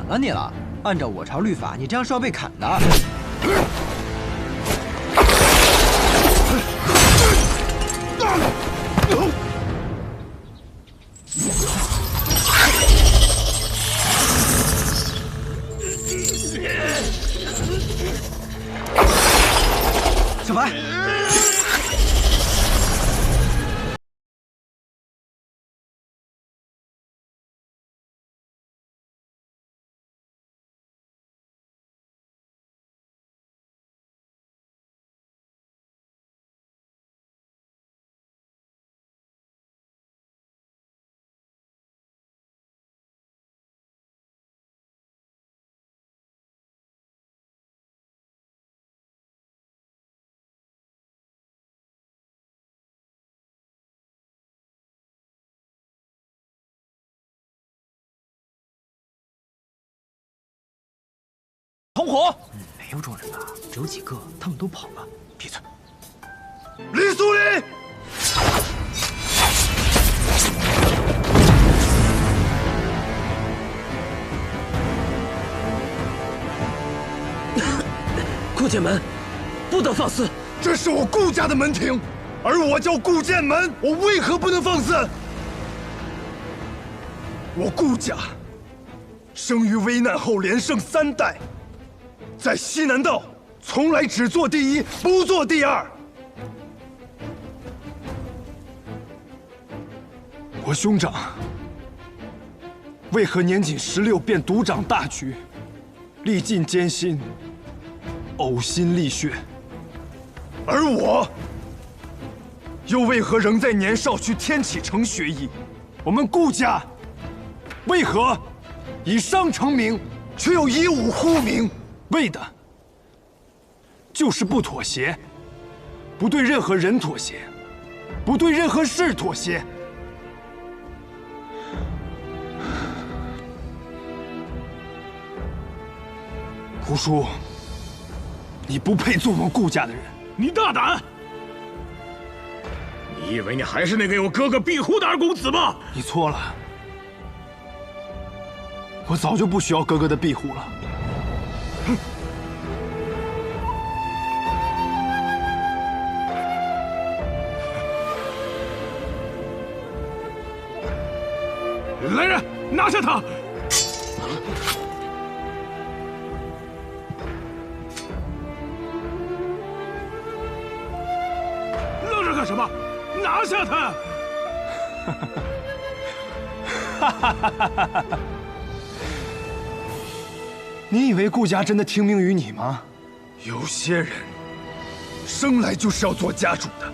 了你了。按照我朝律法，你这样是要被砍的。小白。 同伙，没有众人吧？只有几个，他们都跑了。闭嘴！李苏林，顾剑门，不得放肆！这是我顾家的门庭，而我叫顾剑门，我为何不能放肆？我顾家生于危难后连胜3代。 在西南道，从来只做第一，不做第二。我兄长为何年仅16便独掌大局，历尽艰辛，呕心沥血？而我又为何仍在年少去天启城学艺？我们顾家为何以商成名，却又以武呼名？ 为的就是不妥协，不对任何人妥协，不对任何事妥协。胡叔，你不配做我们顾家的人。你大胆！你以为你还是那个有哥哥庇护的二公子吗？你错了，我早就不需要哥哥的庇护了。 来人，拿下他！愣着干什么？拿下他！你以为顾家真的听命于你吗？有些人生来就是要做家主的，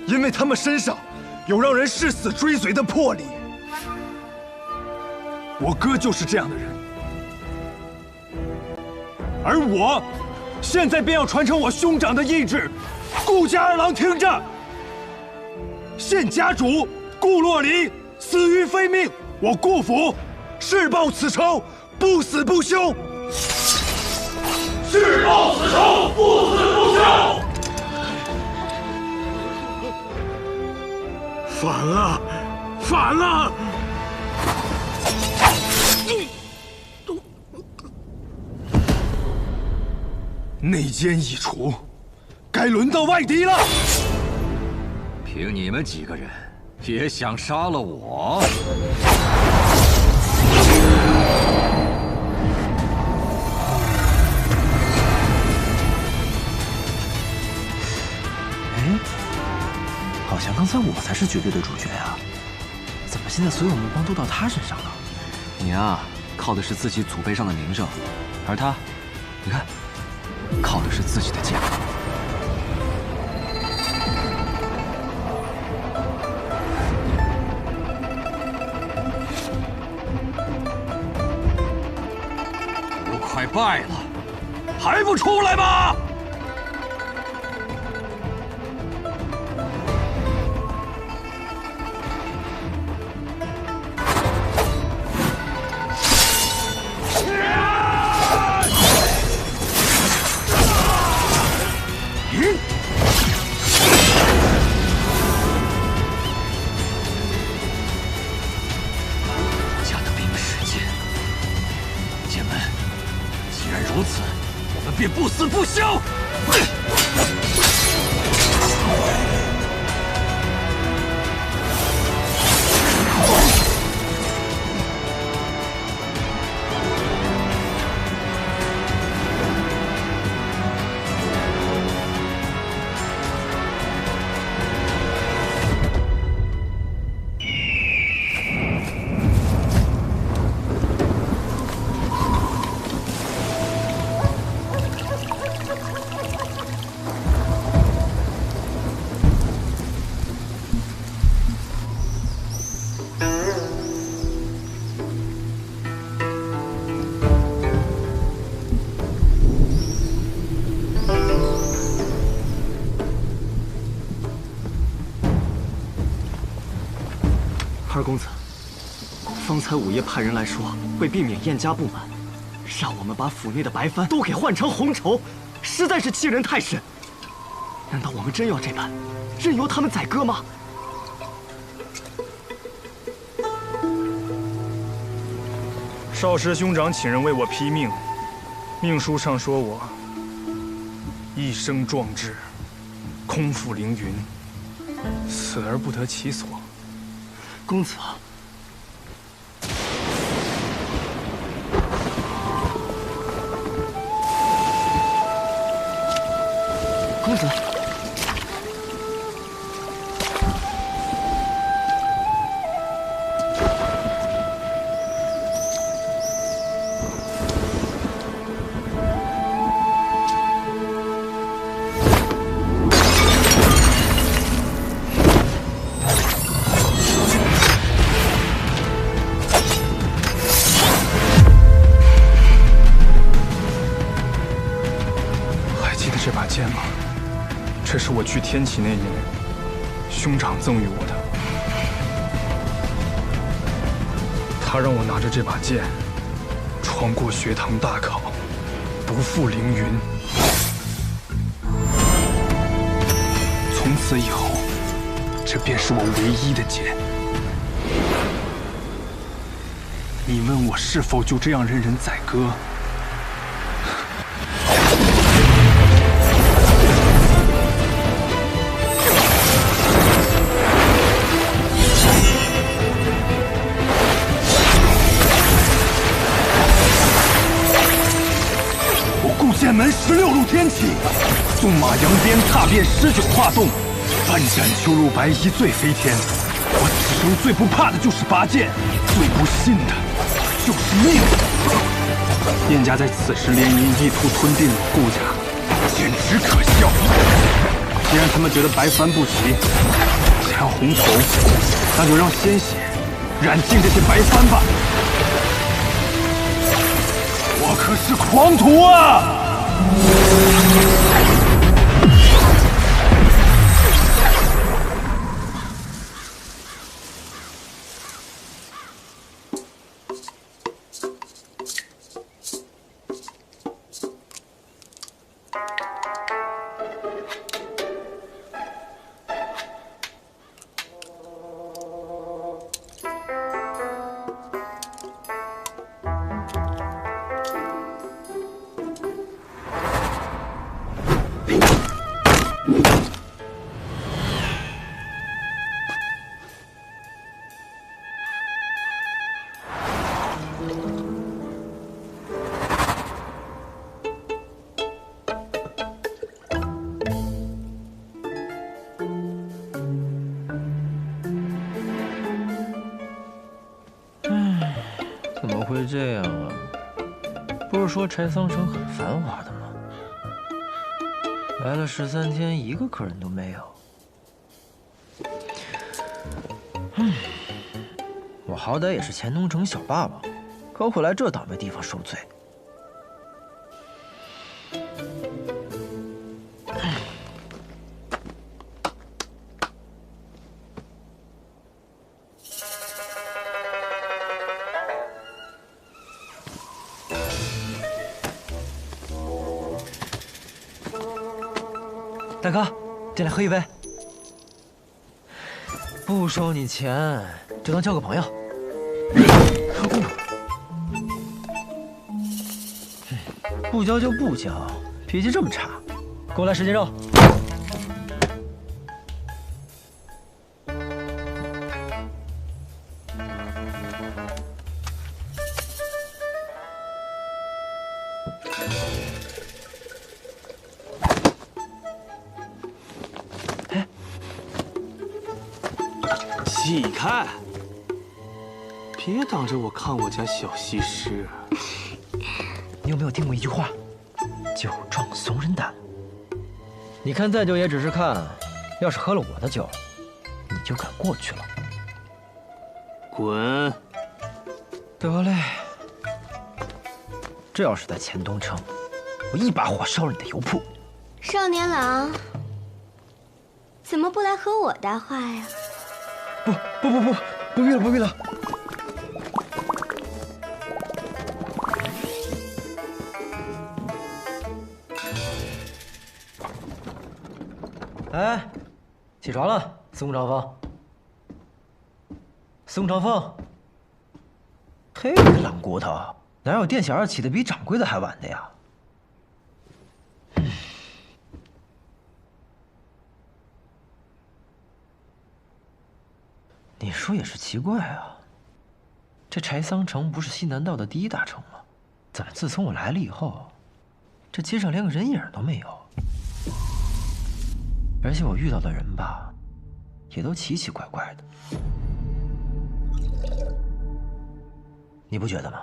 因为他们身上有让人誓死追随的魄力。 我哥就是这样的人，而我，现在便要传承我兄长的意志。顾家二郎听着，现家主顾洛离死于非命，我顾府誓报此仇，不死不休。誓报此仇，不死不休！反了，反了！ 内奸已除，该轮到外敌了。凭你们几个人，也想杀了我？哎，好像刚才我才是绝对的主角呀，怎么现在所有目光都到他身上了？你啊，靠的是自己祖辈上的名声，而他，你看。 靠的是自己的剑。都快败了，还不出来吗？如此，我们便不死不休！二公子，方才五爷派人来说，为避免燕家不满，让我们把府内的白帆都给换成红绸，实在是欺人太甚。难道我们真要这般，任由他们宰割吗？少师兄长请人为我批命，命书上说我一生壮志，空负凌云，死而不得其所。公子，公子，这把剑吗？这是我去天启那年，兄长赠予我的。他让我拿着这把剑，闯过学堂大考，不负凌云。从此以后，这便是我唯一的剑。你问我是否就这样任人宰割？剑门16路天启，纵马扬鞭，踏遍19画洞，翻斩秋露白衣醉飞天。我此生最不怕的就是拔剑，最不信的就是命。燕家在此时联姻，意图吞并我顾家，简直可笑。既然他们觉得白帆不齐，想要红绸，那就让鲜血染尽这些白帆吧。我可是狂徒啊！怎么会这样啊？不是说柴桑城很繁华的吗？来了13天，一个客人都没有。我好歹也是乾东城小霸王，可会来这倒霉地方受罪。大哥，进来喝一杯。不收你钱，就当交个朋友。不交就不交，脾气这么差，给我来10斤肉。起开！别挡着我看我家小西施。你有没有听过一句话？酒壮怂人胆。你看再酒也只是看，要是喝了我的酒，你就敢过去了。滚！得嘞，这要是在钱东城，我一把火烧了你的油铺。少年郎，怎么不来和我搭话呀？不必了，不必了。哎，起床了，宋长风。宋长风，嘿，你个懒骨头，哪有店小二起得比掌柜的还晚的呀？你说也是奇怪啊，这柴桑城不是西南道的第1大城吗？怎么自从我来了以后，这街上连个人影都没有？而且我遇到的人吧，也都奇奇怪怪的，你不觉得吗？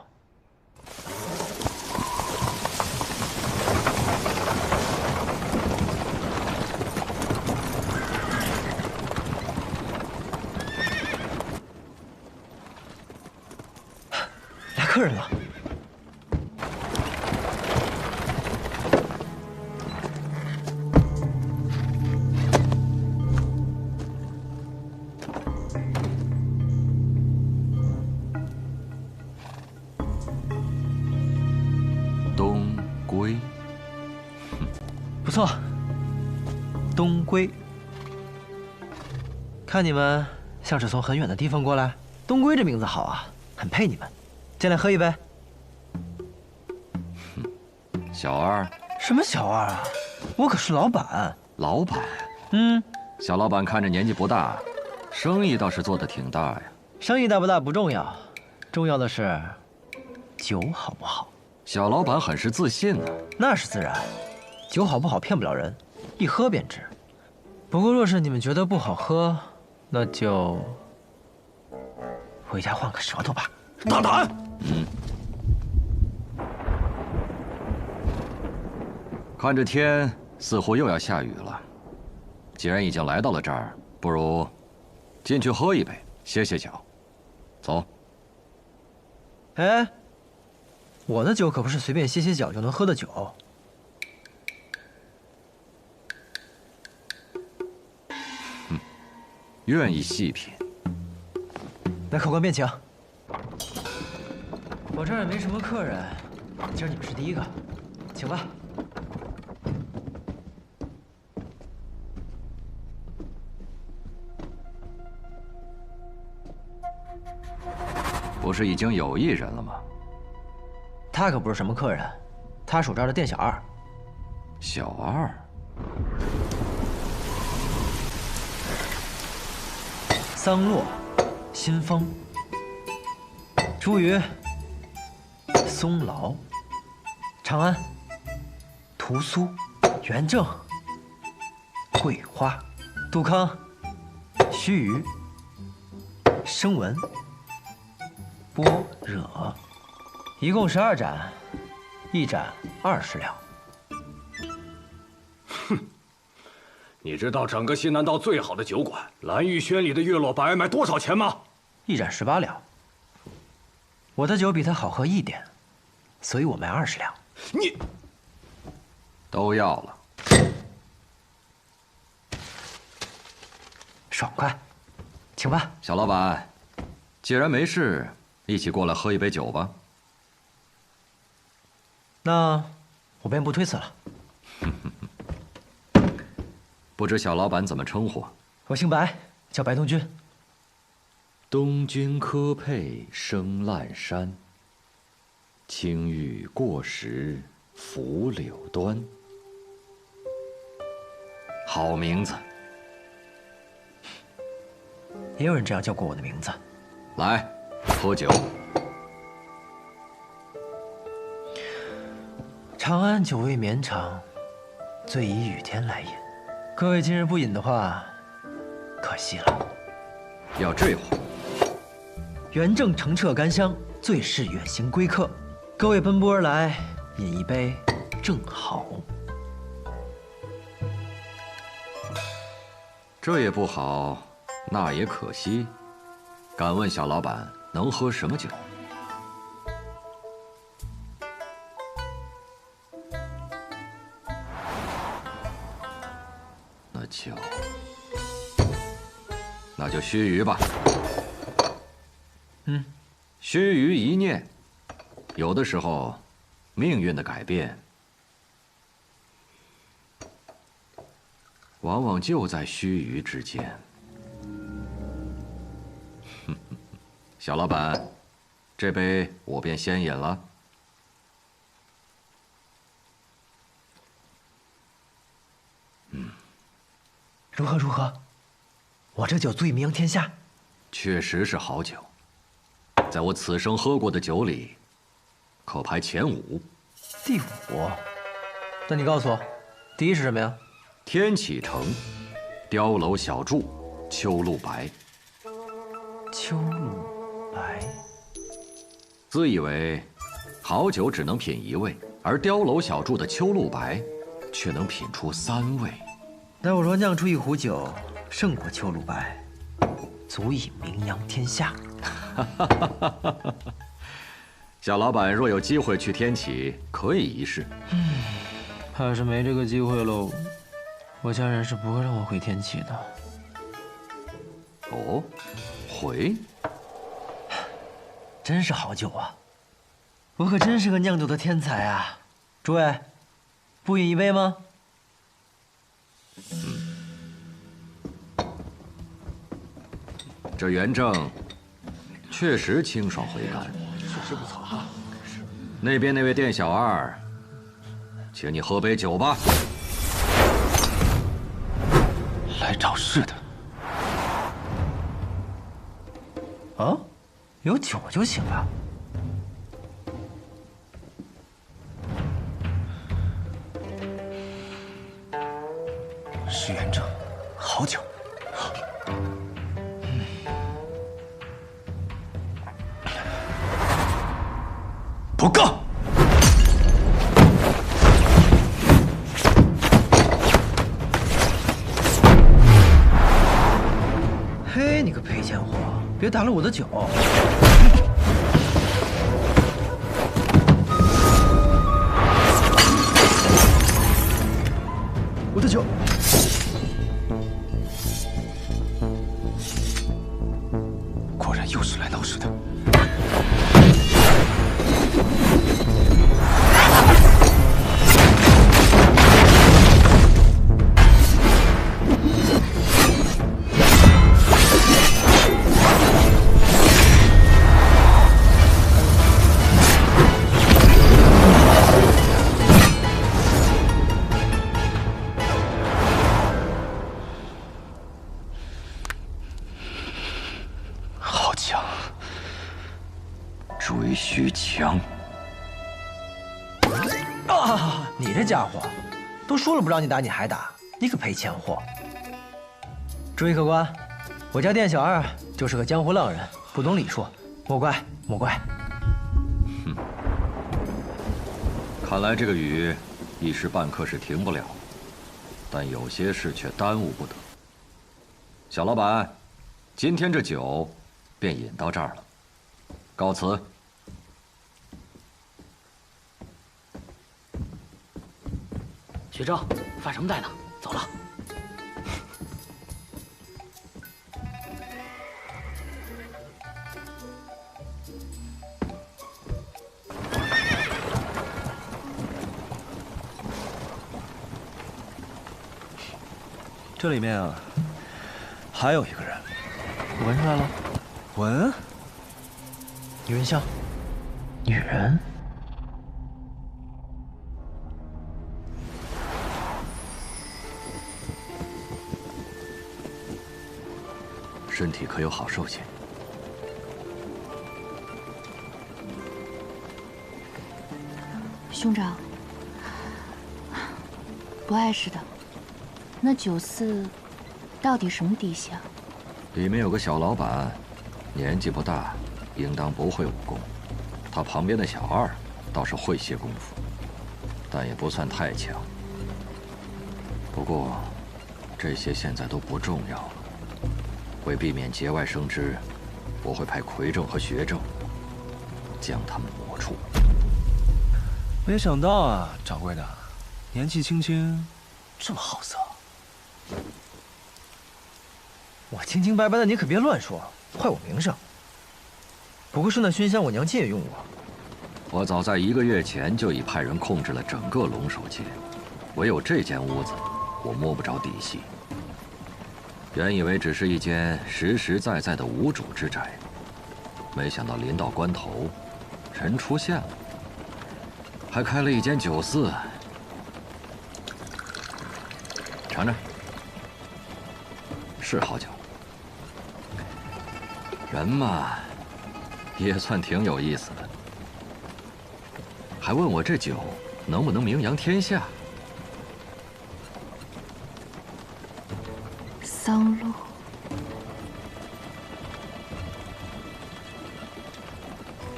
来客人了。东归，不错，东归。看你们像是从很远的地方过来，东归这名字好啊，很配你们。进来喝一杯。小二，什么小二啊？我可是老板。老板。小老板看着年纪不大，生意倒是做得挺大呀。生意大不大不重要，重要的是酒好不好。小老板很是自信呢。那是自然，酒好不好骗不了人，一喝便知。不过若是你们觉得不好喝，那就回家换个舌头吧。大胆！看这天似乎又要下雨了，既然已经来到了这儿，不如进去喝一杯，歇歇脚。走。哎，我的酒可不是随便歇歇脚就能喝的酒。愿意细品。来，客官便请。我这儿也没什么客人，今儿你们是第一个，请吧。不是已经有一人了吗？他可不是什么客人，他属这儿的店小二。小二。桑洛、新风、茱萸、松劳、长安、屠苏、元正、桂花、杜康、须臾、生文、般若，一共12盏，一盏20两。你知道整个西南道最好的酒馆蓝玉轩里的月落白卖多少钱吗？一盏18两。我的酒比它好喝一点，所以我卖20两。你都要了。爽快，请吧。小老板，既然没事，一起过来喝一杯酒吧。那我便不推辞了。不知小老板怎么称呼？我姓白，叫白东君。东君科佩生烂山，青玉过时拂柳端，好名字。也有人这样叫过我的名字。来，喝酒。长安久未绵长，醉以雨天来饮。各位今日不饮的话，可惜了。要这话。元正澄澈甘香，最是远行归客。各位奔波而来，饮一杯正好。这也不好，那也可惜。敢问小老板能喝什么酒？那就须臾吧。须臾一念，有的时候，命运的改变，往往就在须臾之间。小老板，这杯我便先饮了。如何如何？我这酒足以名扬天下。确实是好酒，在我此生喝过的酒里，可排前5。第5？那你告诉我，第1是什么呀？天启城，碉楼小筑，秋露白。秋露白。自以为好酒只能品1味，而碉楼小筑的秋露白，却能品出3味。那我若酿出一壶酒，胜过秋露白，足以名扬天下。小老板若有机会去天启，可以一试。怕是没这个机会喽。我家人是不会让我回天启的。哦，回？真是好酒啊！我可真是个酿酒的天才啊！诸位，不饮一杯吗？这元正确实清爽回甘，确实不错哈。那边那位店小二，请你喝杯酒吧。来找事的。啊，有酒就行了。是元正，好酒。不够。嘿，你个赔钱货，别打了我的酒！我的酒！果然又是来闹事的。追须强啊！你这家伙，都说了不让你打，你还打，你个赔钱货！注意客官，我家店小二就是个江湖浪人，不懂礼数，莫怪莫怪。哼，看来这个雨一时半刻是停不了，但有些事却耽误不得。小老板，今天这酒便饮到这儿了，告辞。学正，发什么呆呢？走了。这里面啊，还有一个人，我闻出来了。闻？女人香，女人。身体可有好受些？兄长，不碍事的。那酒肆到底什么底细啊？里面有个小老板，年纪不大，应当不会武功。他旁边的小二倒是会些功夫，但也不算太强。不过，这些现在都不重要了。为避免节外生枝，我会派魁正和学正将他们抹除。没想到啊，掌柜的，年纪轻轻这么好色。我清清白白的，你可别乱说，坏我名声。不过是那熏香，我娘借用过。我早在1个月前就已派人控制了整个龙首街，唯有这间屋子，我摸不着底细。原以为只是一间实实在在的无主之宅，没想到临到关头，人出现了，还开了一间酒肆。尝尝，是好酒。人嘛，也算挺有意思的。还问我这酒能不能名扬天下？桑露，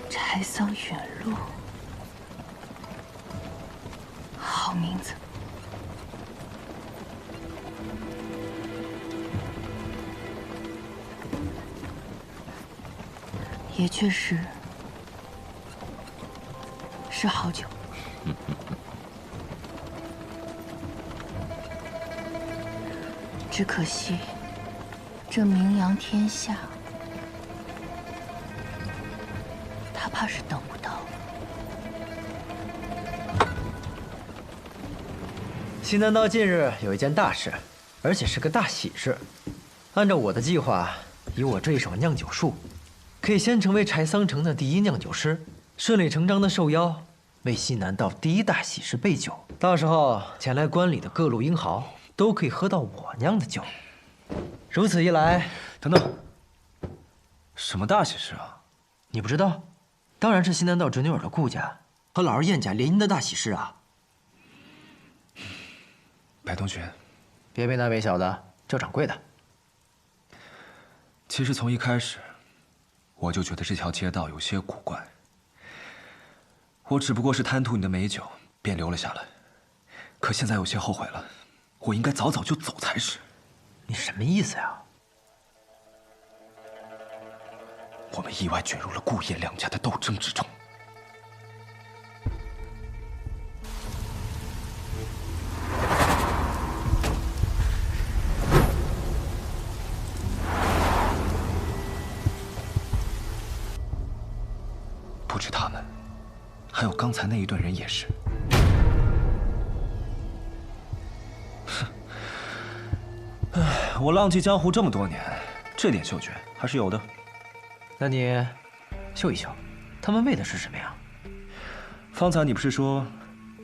柴桑远路，好名字。也确实是好酒。只可惜，这名扬天下，他怕是等不到。西南道近日有一件大事，而且是个大喜事。按照我的计划，以我这一手酿酒术，可以先成为柴桑城的第1酿酒师，顺理成章的受邀为西南道第1大喜事备酒。到时候前来观礼的各路英豪都可以喝到我酿的酒。如此一来，等等，什么大喜事啊？你不知道？当然是西南道侄女儿的顾家和老儿燕家联姻的大喜事啊！白同学，别为难为小的，叫掌柜的。其实从一开始，我就觉得这条街道有些古怪。我只不过是贪图你的美酒，便留了下来。可现在有些后悔了，我应该早早就走才是。你什么意思呀？我们意外卷入了顾燕两家的斗争之中。不止他们，还有刚才那一队人也是。唉，我浪迹江湖这么多年，这点嗅觉还是有的。那你秀一秀，他们为的是什么呀？方才你不是说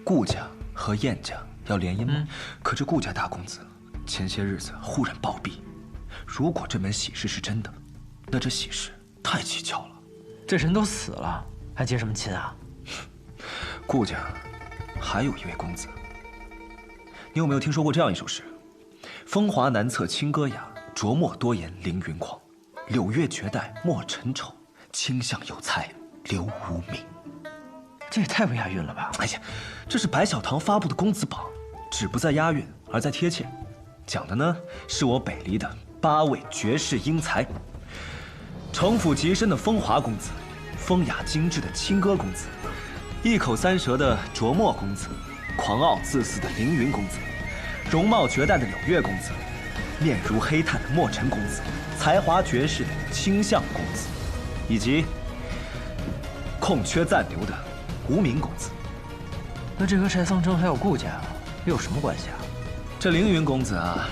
顾家和燕家要联姻吗？可这顾家大公子前些日子忽然暴毙，如果这门喜事是真的，那这喜事太蹊跷了。这人都死了，还结什么亲啊？顾家还有一位公子，你有没有听说过这样一首诗？风华难测清歌雅，琢墨多言凌云狂。柳月绝代莫尘愁，清香有才留无名。这也太不押韵了吧！哎呀，这是白小堂发布的公子榜，只不在押韵，而在贴切。讲的呢，是我北离的8位绝世英才：城府极深的风华公子，风雅精致的清歌公子，一口三舌的琢墨公子，狂傲自私的凌云公子，容貌绝代的柳月公子，面如黑炭的墨尘公子，才华绝世的清相公子，以及空缺暂留的无名公子。那这和柴桑城还有顾家又有什么关系啊？这凌云公子啊，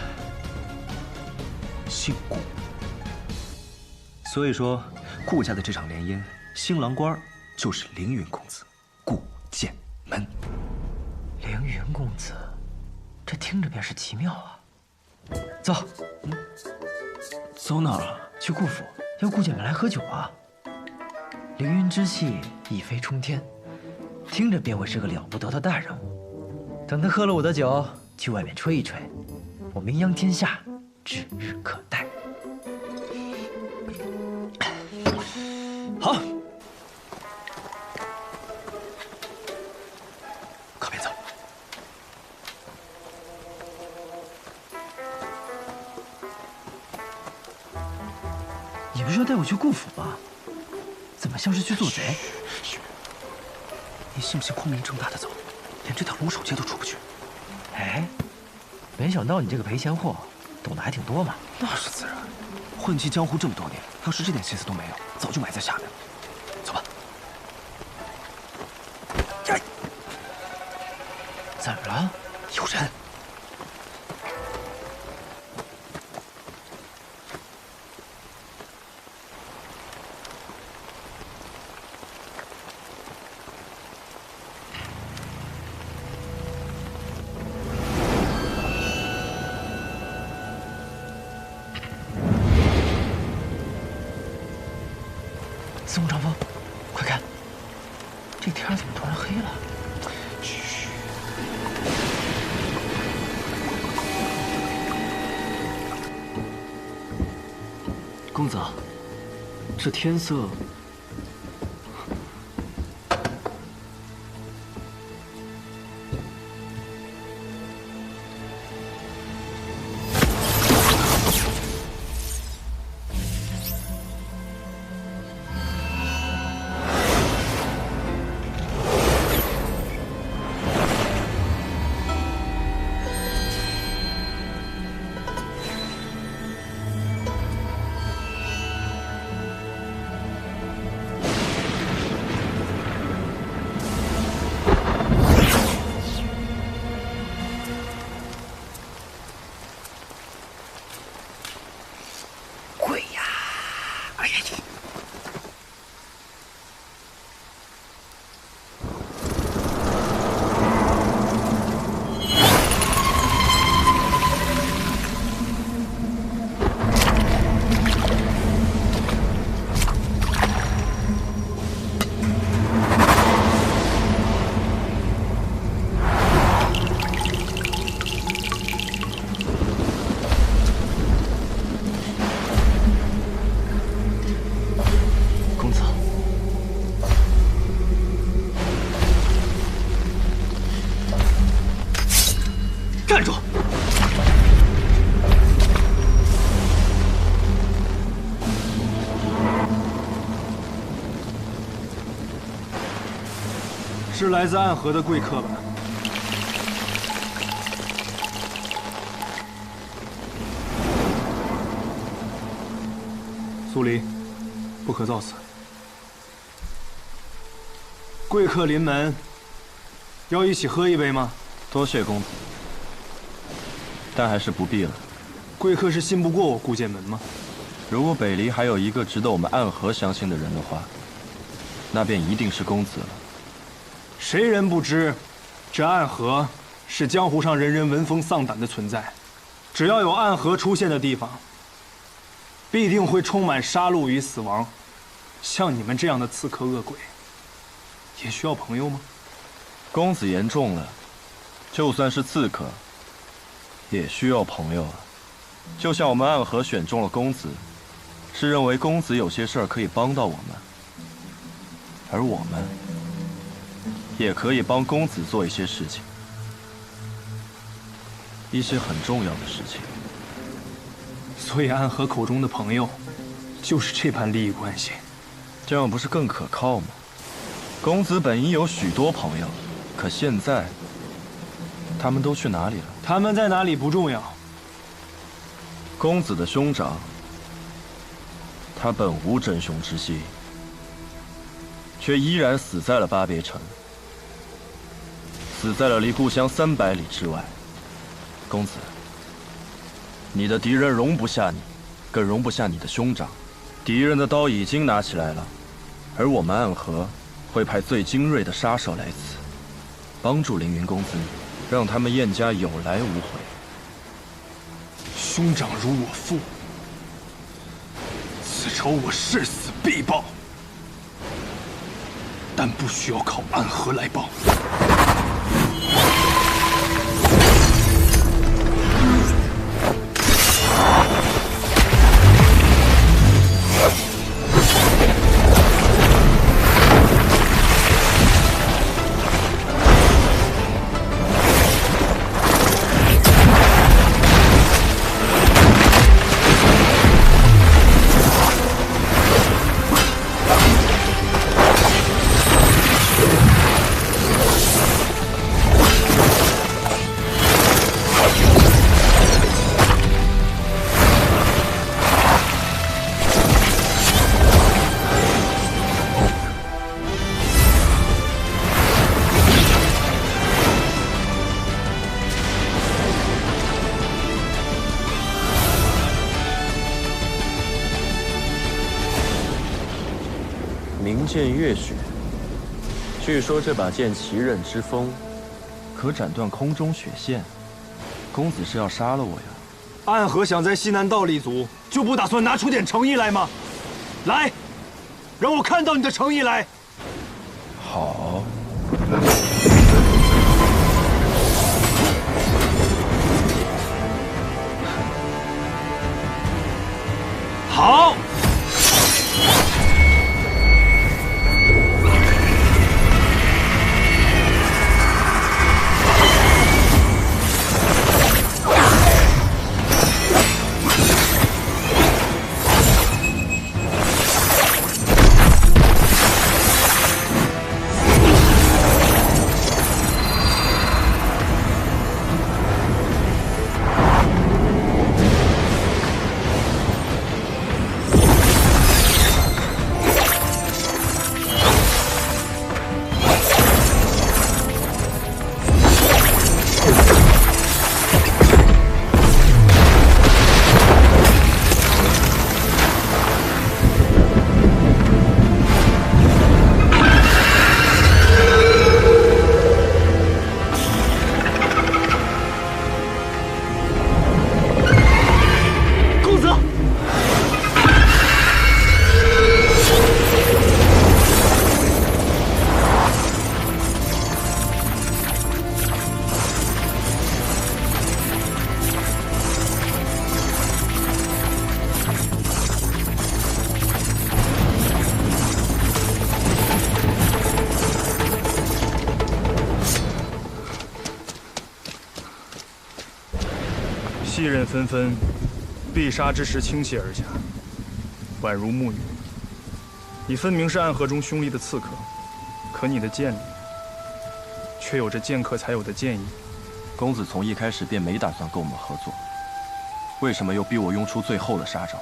姓顾，所以说顾家的这场联姻，新郎官就是凌云公子顾剑门。凌云公子，这听着便是奇妙啊！走，走哪儿啊？去顾府要顾姐们来喝酒啊。凌云之气一飞冲天，听着便会是个了不得的大人物。等他喝了我的酒，去外面吹一吹，我名扬天下指日可待。好，可别走。你不是要带我去顾府吗？怎么像是去做贼？你信不信光明正大的走，连这条龙首街都出不去？哎，没想到你这个赔钱货懂得还挺多嘛。那是自然，混迹江湖这么多年，要是这点心思都没有，早就埋在下面了。走吧。呀！怎么了？有人！司空长风，快看，这天怎么突然黑了？嘘。公子，这天色……站住！是来自暗河的贵客吧？苏黎，不可造次。贵客临门，要一起喝一杯吗？多谢公子，但还是不必了。贵客是信不过我顾剑门吗？如果北离还有一个值得我们暗河相信的人的话，那便一定是公子了。谁人不知，这暗河是江湖上人人闻风丧胆的存在。只要有暗河出现的地方，必定会充满杀戮与死亡。像你们这样的刺客恶鬼，也需要朋友吗？公子言重了，就算是刺客，也需要朋友啊。就像我们暗河选中了公子，是认为公子有些事儿可以帮到我们，而我们也可以帮公子做一些事情，一些很重要的事情。所以暗河口中的朋友，就是这般利益关系。这样不是更可靠吗？公子本应有许多朋友，可现在他们都去哪里了？他们在哪里不重要。公子的兄长，他本无真凶之心，却依然死在了巴别城，死在了离故乡300里之外。公子，你的敌人容不下你，更容不下你的兄长。敌人的刀已经拿起来了，而我们暗河会派最精锐的杀手来此，帮助凌云公子，让他们燕家有来无回。兄长如我父，仇我誓死必报，但不需要靠暗河来报。名剑月雪，据说这把剑奇刃之锋，可斩断空中雪线。公子是要杀了我呀？暗河想在西南道立足，就不打算拿出点诚意来吗？来，让我看到你的诚意来。好。好。细刃纷纷，必杀之时倾泻而下，宛如沐雨。你分明是暗河中凶厉的刺客，可你的剑里却有着剑客才有的剑意。公子从一开始便没打算跟我们合作，为什么又逼我用出最后的杀招？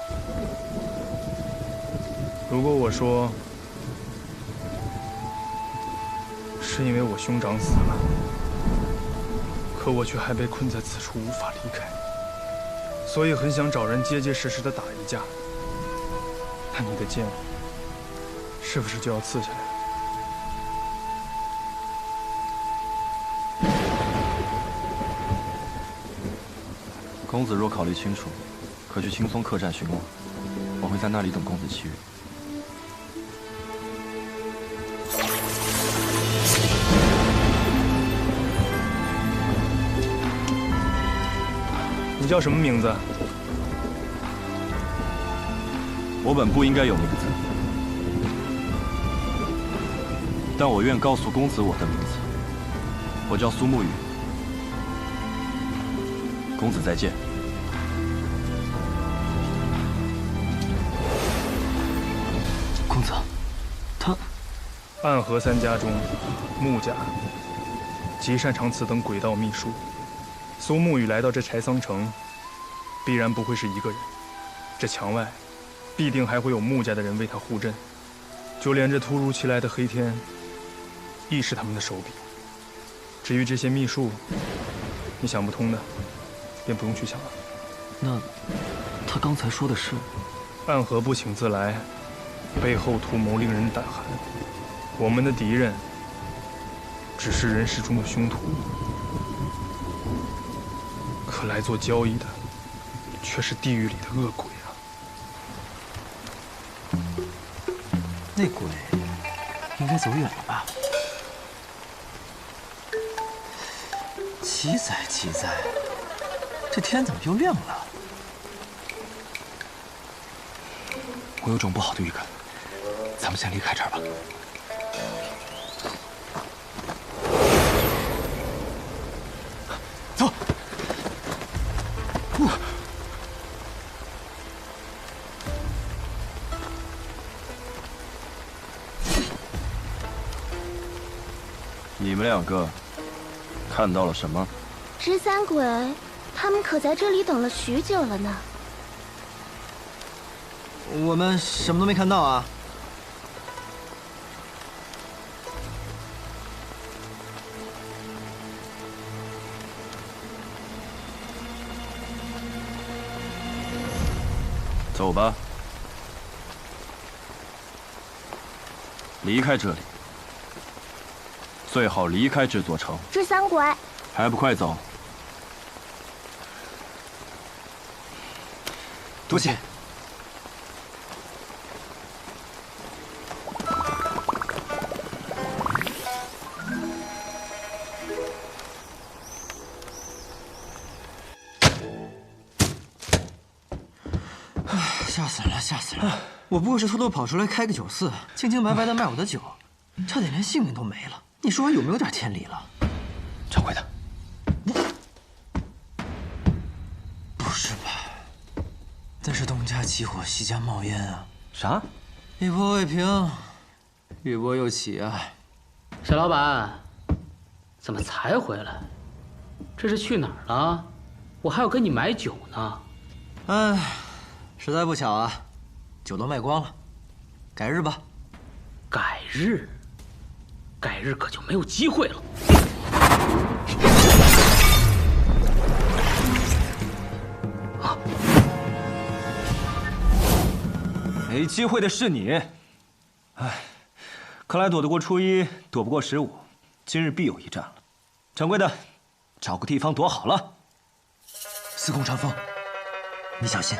如果我说是因为我兄长死了，可我却还被困在此处无法离开，所以很想找人结结实实的打一架，那你的剑是不是就要刺下来了？公子若考虑清楚，可去青松客栈寻我，我会在那里等公子7月。你叫什么名字？我本不应该有名字，但我愿告诉公子我的名字。我叫苏沐雨。公子再见。公子，他暗河3家中，穆家极擅长此等诡道秘术。苏沐雨来到这柴桑城，必然不会是一个人。这墙外，必定还会有穆家的人为他护阵。就连这突如其来的黑天，亦是他们的手笔。至于这些秘术，你想不通的，便不用去想了。那他刚才说的是？暗河不请自来，背后图谋令人胆寒。我们的敌人，只是人世中的凶徒。可来做交易的，却是地狱里的恶鬼啊！那鬼应该走远了吧？奇哉奇哉，这天怎么又亮了？我有种不好的预感，咱们先离开这儿吧。走。你们两个看到了什么？十三鬼，他们可在这里等了许久了呢。我们什么都没看到啊。走吧，离开这里，最好离开这座城。十三鬼，还不快走！多谢。吓死人了，吓死人了！我不过是偷偷跑出来开个酒肆，清清白白的卖我的酒，差点连性命都没了。你说我有没有点天理了？掌柜的，不是吧？那是东家起火，西家冒烟啊！啥？一波未平，一波又起啊！小老板，怎么才回来？这是去哪儿了？我还要跟你买酒呢。哎，实在不巧啊，酒都卖光了，改日吧。改日？改日可就没有机会了。啊！没机会的是你。哎，看来躲得过初一，躲不过15，今日必有一战了。掌柜的，找个地方躲好了。司空长风，你小心。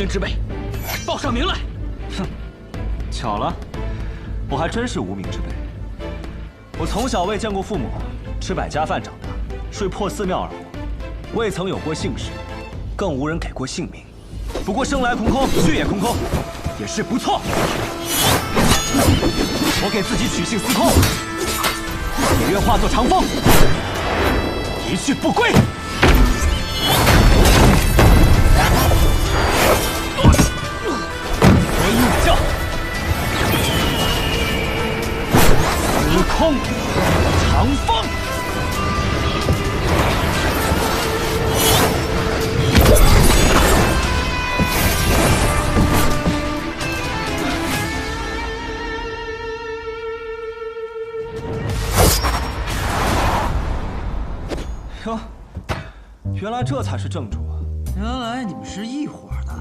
之辈，报上名来。哼，巧了，我还真是无名之辈。我从小未见过父母，吃百家饭长大，睡破寺庙而活，未曾有过姓氏，更无人给过姓名。不过生来空空，去也空空，也是不错。我给自己取姓司空，也愿化作长风，一去不归。叫司空长风。哟，原来这才是正主啊！原来你们是一伙的。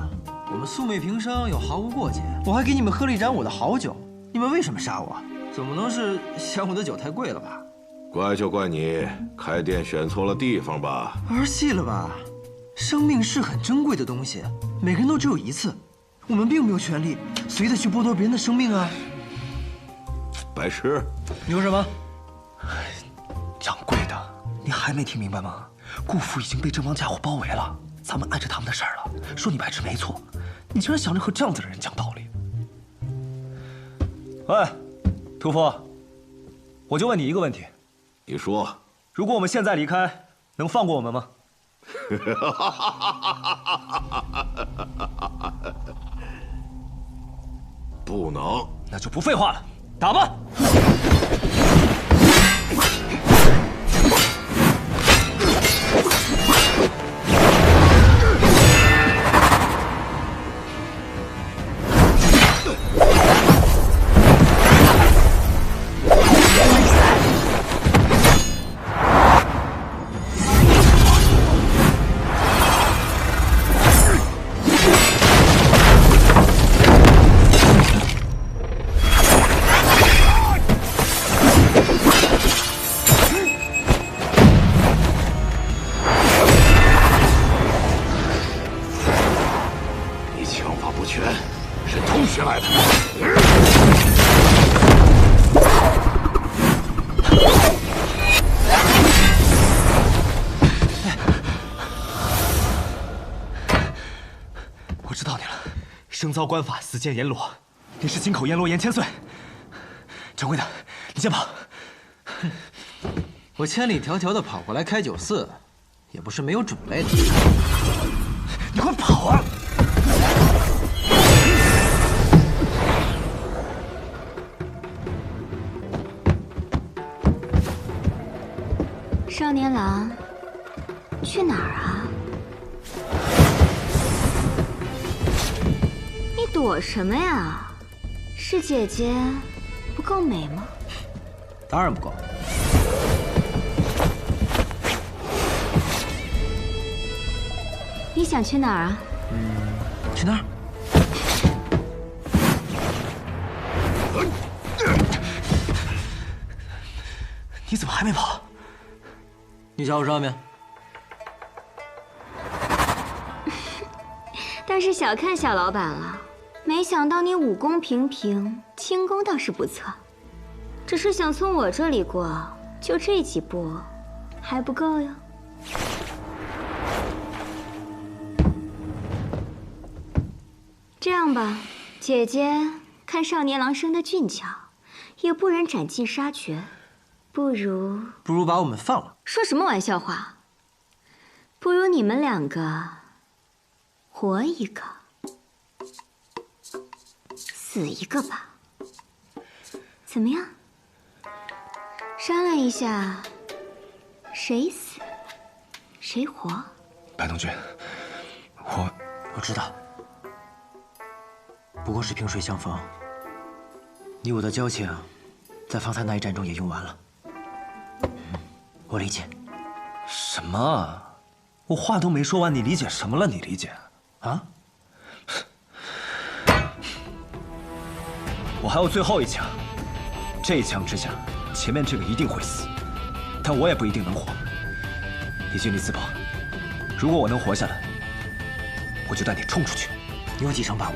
我们素昧平生，又毫无过节，我还给你们喝了一盏我的好酒，你们为什么杀我？总不能是嫌我的酒太贵了吧？怪就怪你开店选错了地方吧？玩戏了吧？生命是很珍贵的东西，每个人都只有一次，我们并没有权利随意的去剥夺别人的生命啊！白痴！你说什么？掌柜的，你还没听明白吗？顾府已经被这帮家伙包围了，咱们碍着他们的事儿了。说你白痴没错，你竟然想着和这样子的人讲道理。喂，屠夫，我就问你一个问题，你说，如果我们现在离开，能放过我们吗？不能。那就不废话了，打吧！生造官法，死谏阎罗。你是金口阎罗严千岁。掌柜的，你先跑。我千里迢迢的跑过来开酒肆，也不是没有准备的。你快跑啊！少年郎，去哪儿啊？你躲什么呀？是姐姐不够美吗？当然不够。你想去哪儿啊？去那儿。你怎么还没跑？你找我上面。倒是小看小老板了，没想到你武功平平，轻功倒是不错。只是想从我这里过，就这几步，还不够哟。这样吧，姐姐看少年郎生得俊俏，也不忍斩尽杀绝，不如把我们放了。说什么玩笑话？不如你们两个活一个，死一个吧。怎么样？商量一下，谁死谁活？白东君，我知道。不过是萍水相逢，你我的交情，在方才那一战中也用完了。我理解。什么？我话都没说完，你理解什么了？你理解？啊？我还有最后一枪，这一枪之下，前面这个一定会死，但我也不一定能活。以军力自保，如果我能活下来，我就带你冲出去。你有几成把握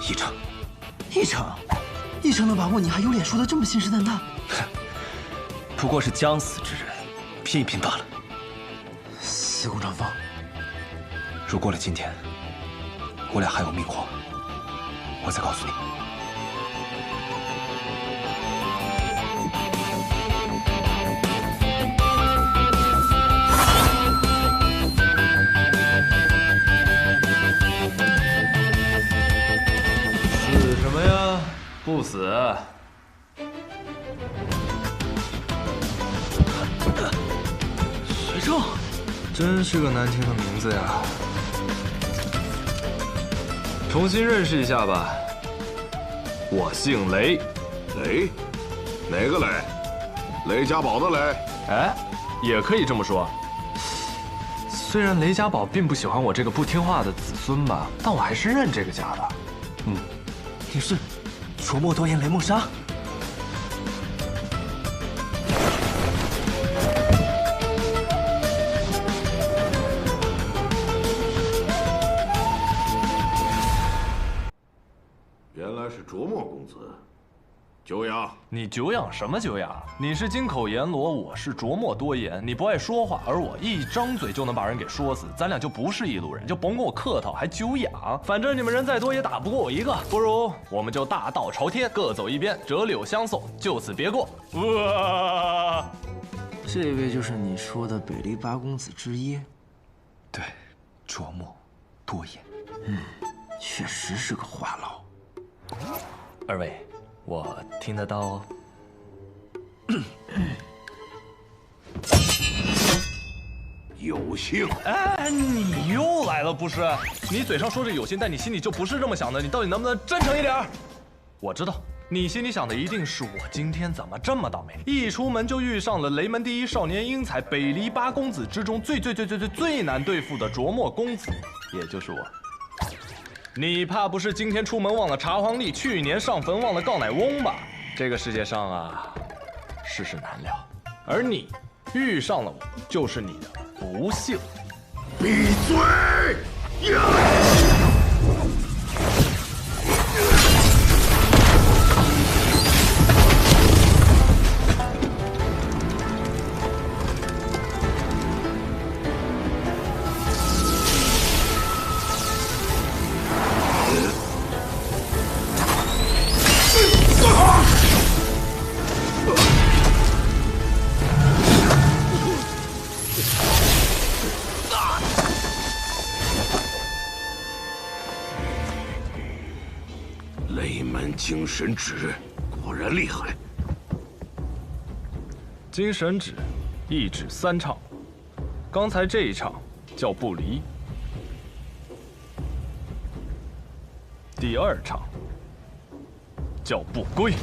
？1成。1成的把握，你还有脸说的这么信誓旦旦？不过是将死之人，拼一拼罢了。司空长风，如过了今天，我俩还有命活，我再告诉你。死什么呀？不死。徐正，真是个难听的名字呀。重新认识一下吧，我姓雷。雷？哪个雷？雷家宝的雷？哎，也可以这么说。虽然雷家宝并不喜欢我这个不听话的子孙吧，但我还是认这个家的。你是琢磨多言雷梦莎？原来是卓墨公子，久仰。你久仰什么久仰？你是金口阎罗，我是琢磨多言。你不爱说话，而我一张嘴就能把人给说死，咱俩就不是一路人，就甭跟我客套，还久仰。反正你们人再多也打不过我一个，不如我们就大道朝天，各走一边，折柳相送，就此别过。这位就是你说的北篱八公子之一？对，琢磨多言。确实是个话痨。二位，我听得到哦。有幸。哎，你又来了不是？你嘴上说着有心，但你心里就不是这么想的。你到底能不能真诚一点？我知道。 你心里想的一定是我今天怎么这么倒霉，一出门就遇上了雷门第一少年英才，北篱八公子之中最难对付的卓墨公子，也就是我。你怕不是今天出门忘了茶黄历，去年上坟忘了告乃翁吧？这个世界上啊，世事难料，而你遇上了我，就是你的不幸。闭嘴！呀！ 雷门精神指果然厉害。精神指，一指三唱。刚才这一唱叫不离，第二唱叫不归。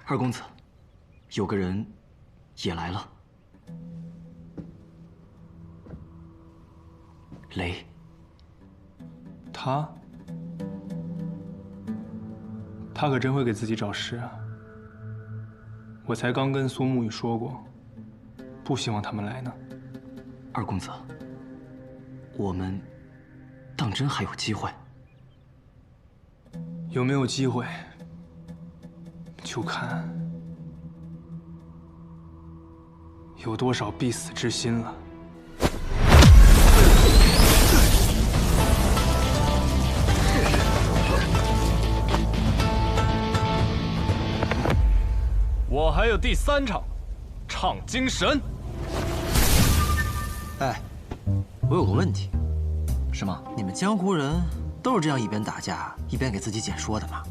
二公子。 有个人也来了，雷。他可真会给自己找事啊！我才刚跟苏沐雨说过，不希望他们来呢。二公子，我们当真还有机会？有没有机会，就看。 有多少必死之心了？我还有第三场，唱精神。哎，我有个问题，什么？你们江湖人都是这样一边打架一边给自己解说的吗？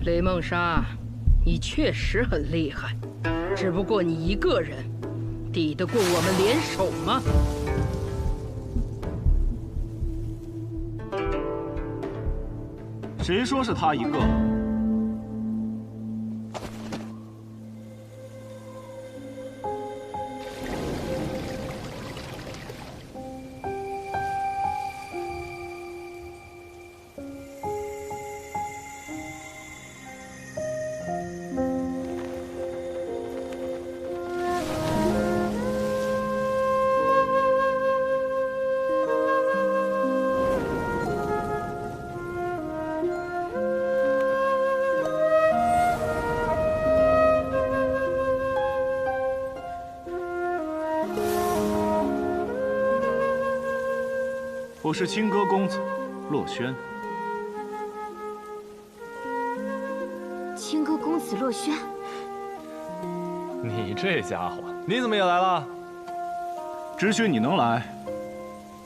雷梦莎，你确实很厉害，只不过你一个人，抵得过我们联手吗？谁说是他一个？我是清歌公子洛轩。清歌公子洛轩，你这家伙，你怎么也来了？只许你能来，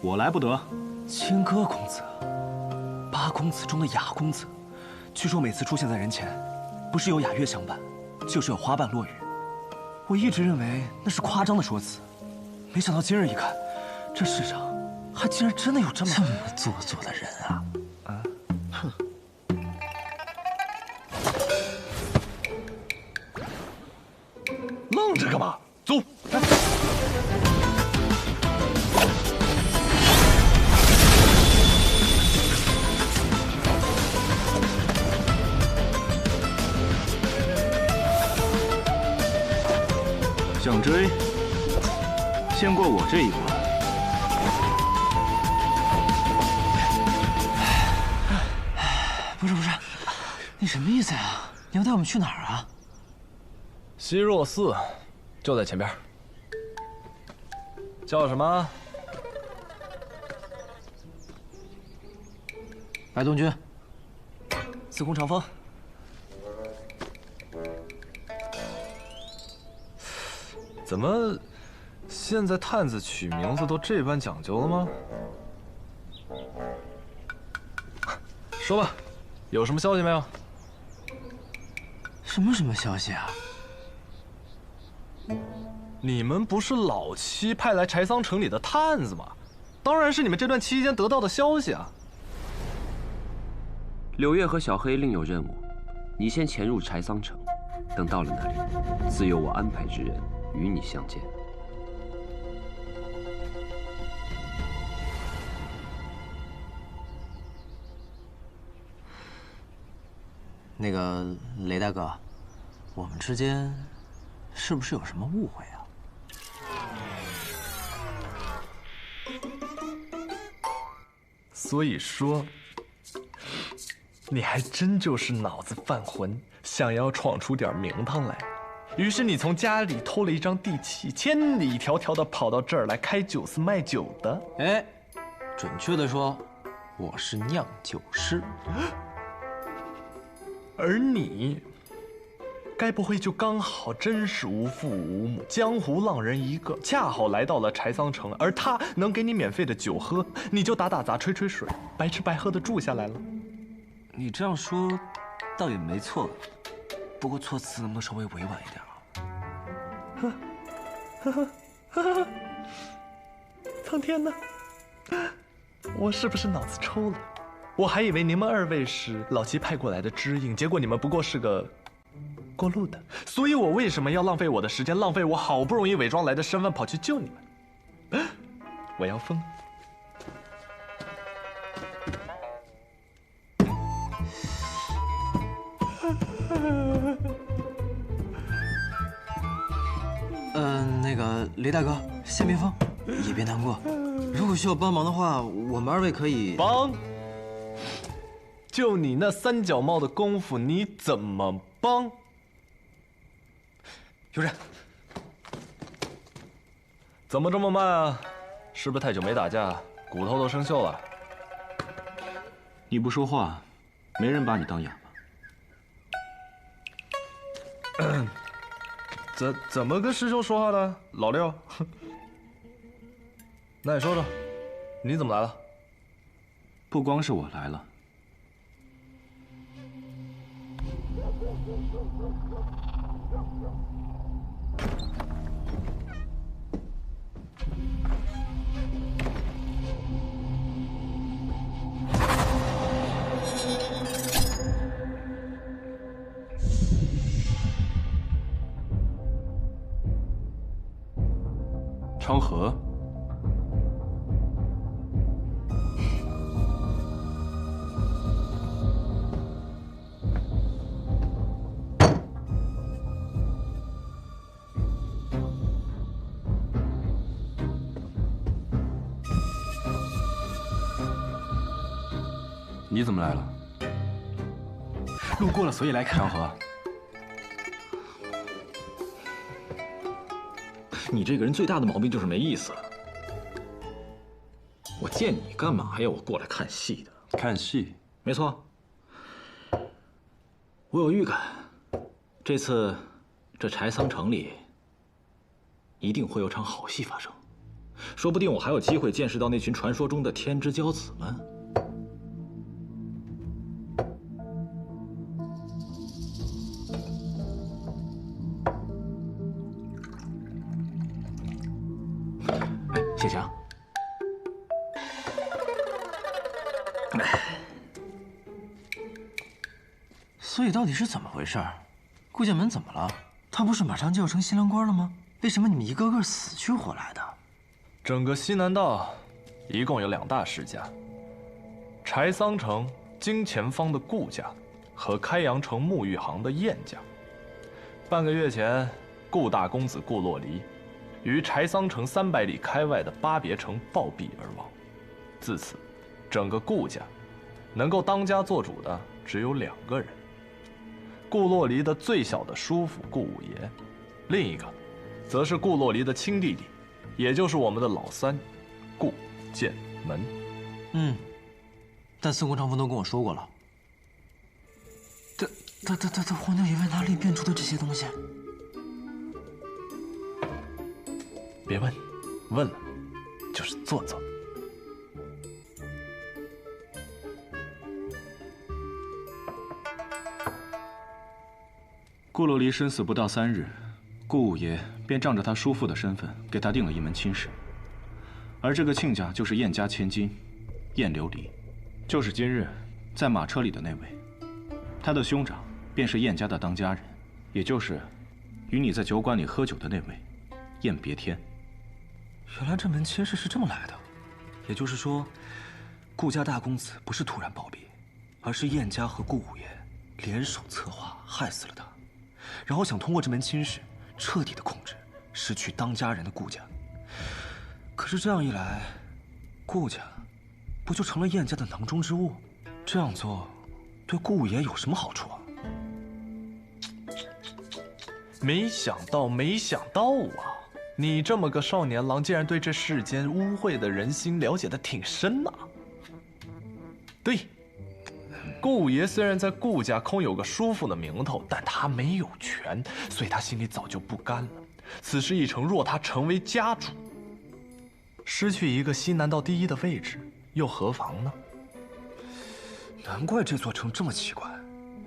我来不得。清歌公子，八公子中的雅公子，据说每次出现在人前，不是有雅乐相伴，就是有花瓣落雨。我一直认为那是夸张的说辞，没想到今日一看，这世上。 还竟然真的有这么做作的人啊！啊，哼！愣着干嘛？走！想追，先过我这一关。 不是，你什么意思呀？你要带我们去哪儿啊？西若寺就在前边。叫什么？白东军。司空长风。怎么，现在探子取名字都这般讲究了吗？说吧，有什么消息没有？什么消息啊？你们不是老七派来柴桑城里的探子吗？当然是你们这段期间得到的消息啊。柳月和小黑另有任务，你先潜入柴桑城，等到了那里，自有我安排之人与你相见。那个雷大哥，我们之间是不是有什么误会啊？所以说，你还真就是脑子犯浑，想要闯出点名堂来。于是你从家里偷了一张地契，千里迢迢的跑到这儿来开酒肆卖酒的。哎，准确的说，我是酿酒师。而你，该不会就刚好真是无父无母，江湖浪人一个，恰好来到了柴桑城，而他能给你免费的酒喝，你就打打杂、吹吹水，白吃白喝的住下来了。你这样说，倒也没错，不过措辞能不能稍微委婉一点啊？苍天呐，我是不是脑子抽了？我还以为你们二位是老七派过来的知音，结果你们不过是个过路的。所以我为什么要浪费我的时间，浪费我好不容易伪装来的身份跑去救你们？我要疯！那个雷大哥，先别慌，也别难过。如果需要帮忙的话，我们二位可以帮。就你那三脚猫的功夫，你怎么帮？有人。怎么这么慢啊？是不是太久没打架，骨头都生锈了？你不说话，没人把你当哑巴。怎么跟师兄说话的，老六？那你说说，你怎么来了？不光是我来了。昌河，你怎么来了？路过了，所以来看。昌河，你这个人最大的毛病就是没意思。我见你干嘛呀？我过来看戏的。看戏？没错。我有预感，这次这柴桑城里一定会有场好戏发生，说不定我还有机会见识到那群传说中的天之骄子们。谢强，所以到底是怎么回事？顾剑门怎么了？他不是马上就要成新郎官了吗？为什么你们一个个死去活来的？整个西南道一共有2大世家：柴桑城金钱坊的顾家和开阳城沐浴行的晏家。半个月前，顾大公子顾洛离于柴桑城300里开外的巴别城暴毙而亡。自此，整个顾家能够当家做主的只有2个人：顾洛离的最小的叔父顾五爷，另一个，则是顾洛离的亲弟弟，也就是我们的老三，顾剑门。但司空长风都跟我说过了。他皇帝爷为哪里变出的这些东西？别问，问了就是做作。顾洛离身死不到3日，顾五爷便仗着他叔父的身份，给他定了一门亲事。而这个亲家就是燕家千金，燕琉璃，就是今日在马车里的那位。他的兄长便是燕家的当家人，也就是与你在酒馆里喝酒的那位，燕别天。原来这门亲事是这么来的，也就是说，顾家大公子不是突然暴毙，而是燕家和顾五爷联手策划害死了他，然后想通过这门亲事彻底的控制失去当家人的顾家。可是这样一来，顾家不就成了燕家的囊中之物？这样做对顾五爷有什么好处啊？没想到啊！你这么个少年郎，竟然对这世间污秽的人心了解的挺深呐。对，顾五爷虽然在顾家空有个叔父的名头，但他没有权，所以他心里早就不甘了。此事一成，若他成为家主，失去一个西南道第一的位置，又何妨呢？难怪这座城这么奇怪，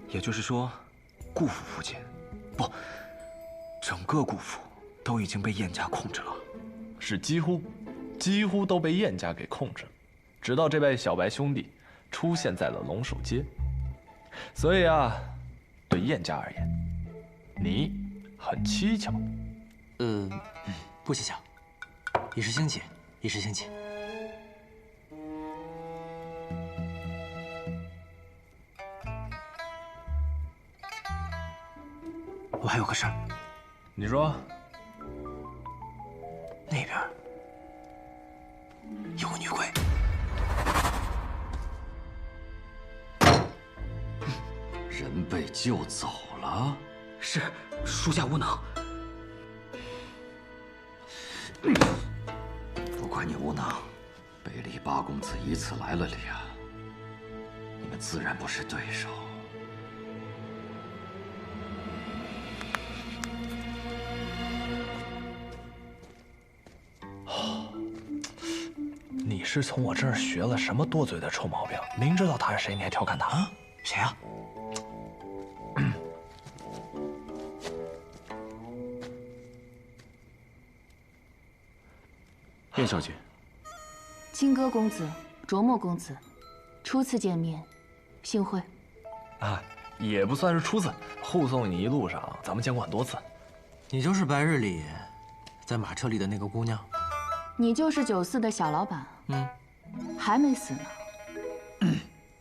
也就是说，顾府附近，不，整个顾府都已经被燕家控制了。是几乎都被燕家给控制了，直到这位小白兄弟出现在了龙首街。所以啊，对燕家而言，你很蹊跷。不蹊跷，一时兴起，一时兴起。我还有个事儿。你说。那边有个女鬼。人被救走了。是，属下无能。不怪你无能，北离八公子一次来了2，你们自然不是对手。你是从我这儿学了什么多嘴的臭毛病？明知道他是谁，你还调侃他啊？谁呀？燕小姐，金戈公子、卓墨公子，初次见面，幸会。啊，也不算是初次，护送你一路上，咱们见过很多次。你就是白日里在马车里的那个姑娘？你就是酒肆的小老板？还没死呢。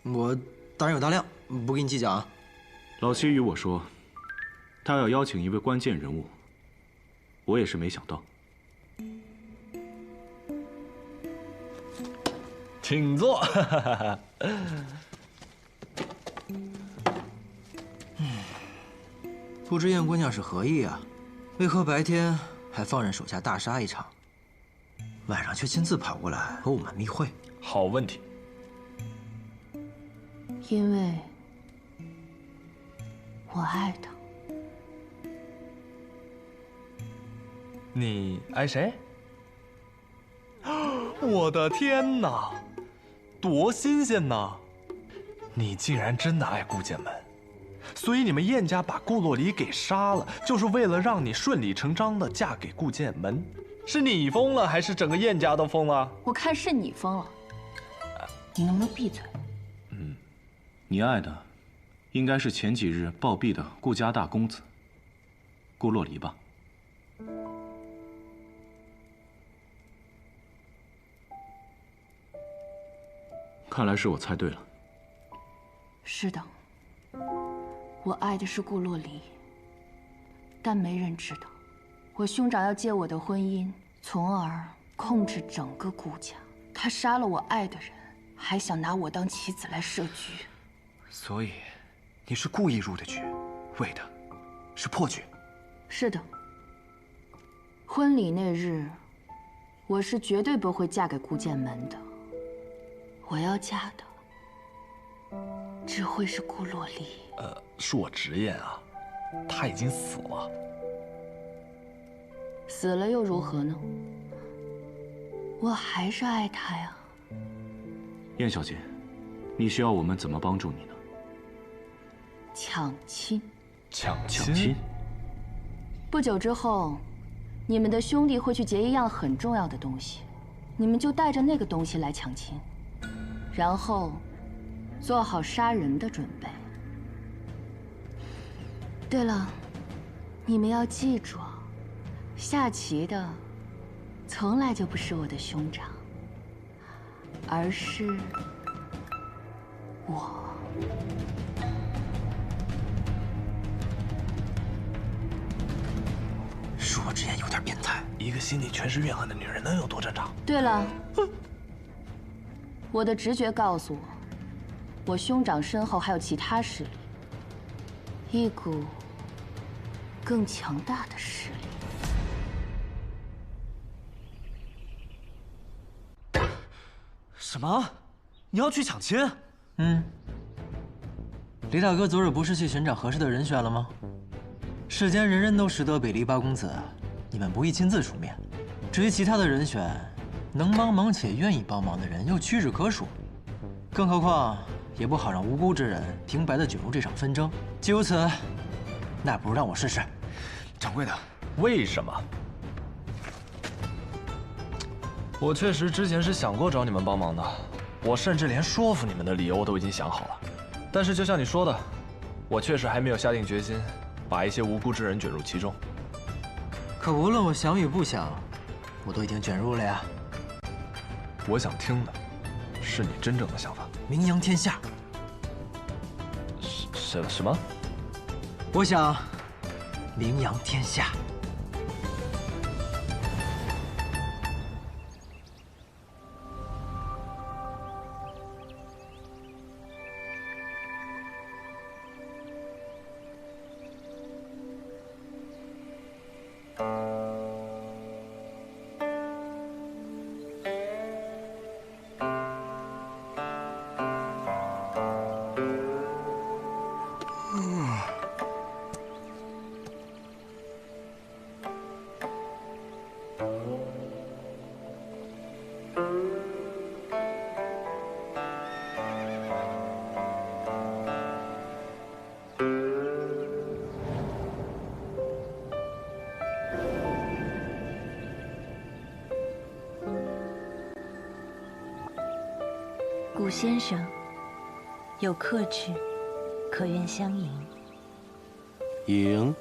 我大人有大量，不跟你计较啊。老七与我说，他要邀请一位关键人物，我也是没想到。请坐。不知燕姑娘是何意啊？为何白天还放任手下大杀一场，晚上却亲自跑过来和我们密会？好问题。因为我爱他。你爱谁？我的天哪，多新鲜呐！你竟然真的爱顾剑门，所以你们燕家把顾洛离给杀了，就是为了让你顺理成章的嫁给顾剑门。是你疯了，还是整个燕家都疯了？我看是你疯了。你能不能闭嘴？你爱的，应该是前几日暴毙的顾家大公子顾洛离吧？看来是我猜对了。是的，我爱的是顾洛离，但没人知道，我兄长要借我的婚姻，从而控制整个顾家。他杀了我爱的人，还想拿我当棋子来设局。所以，你是故意入的局，为的是破局。是的，婚礼那日，我是绝对不会嫁给顾剑门的。我要嫁的，只会是顾洛离。恕我直言啊，他已经死了。死了又如何呢？我还是爱他呀。燕小姐，你需要我们怎么帮助你呢？抢亲。抢亲？不久之后，你们的兄弟会去劫一样很重要的东西，你们就带着那个东西来抢亲，然后做好杀人的准备。对了，你们要记住，下棋的从来就不是我的兄长，而是我。恕我直言，有点变态。一个心里全是怨恨的女人，能有多正常？对了，我的直觉告诉我，我兄长身后还有其他势力，一股更强大的势力。什么？你要去抢亲？李大哥昨日不是去寻找合适的人选了吗？世间人人都识得北篱八公子，你们不宜亲自出面。至于其他的人选，能帮忙且愿意帮忙的人又屈指可数。更何况，也不好让无辜之人平白的卷入这场纷争。既如此，那不如让我试试。掌柜的，为什么？我确实之前是想过找你们帮忙的，我甚至连说服你们的理由我都已经想好了。但是就像你说的，我确实还没有下定决心，把一些无辜之人卷入其中。可无论我想与不想，我都已经卷入了呀。我想听的是你真正的想法。名扬天下。什么？我想名扬天下。顾先生，有客至，可愿相迎？迎。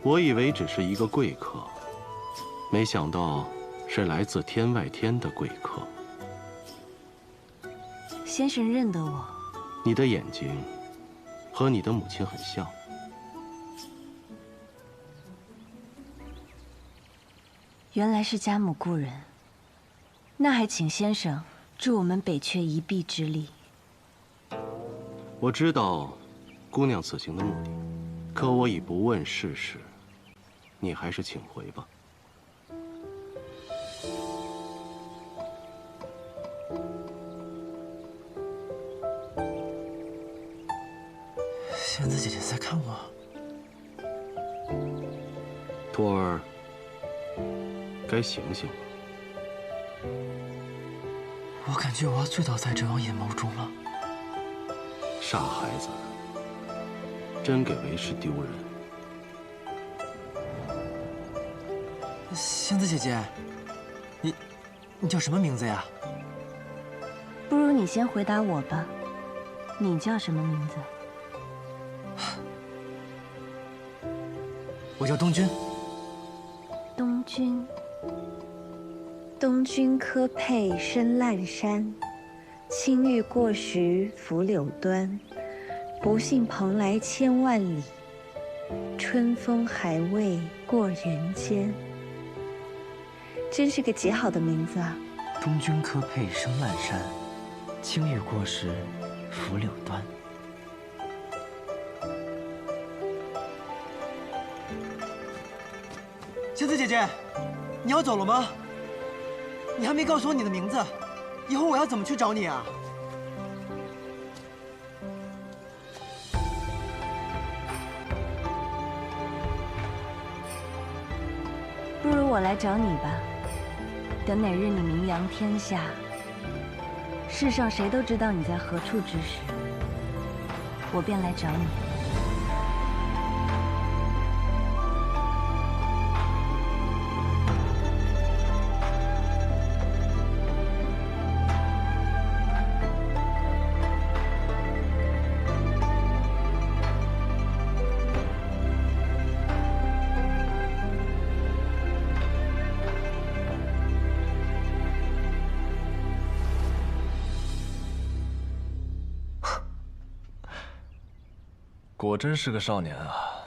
我以为只是一个贵客，没想到是来自天外天的贵客。先生认得我？你的眼睛和你的母亲很像。原来是家母故人，那还请先生助我们北阙一臂之力。我知道姑娘此行的目的，可我已不问世事，你还是请回吧。仙子姐姐在看我。徒儿，该醒醒了。我感觉我要醉倒在这王阴谋中了。傻孩子，真给为师丢人。仙子姐姐，你叫什么名字呀？不如你先回答我吧，你叫什么名字？我叫东君。东君。东君柯佩深烂山，青玉过徐拂柳端。不信蓬莱千万里，春风还未过人间。真是个极好的名字啊！东君柯佩深烂山，青玉过时拂柳端。仙子姐姐，你要走了吗？你还没告诉我你的名字，以后我要怎么去找你啊？不如我来找你吧。等哪日你名扬天下，世上谁都知道你在何处之时，我便来找你。果真是个少年啊！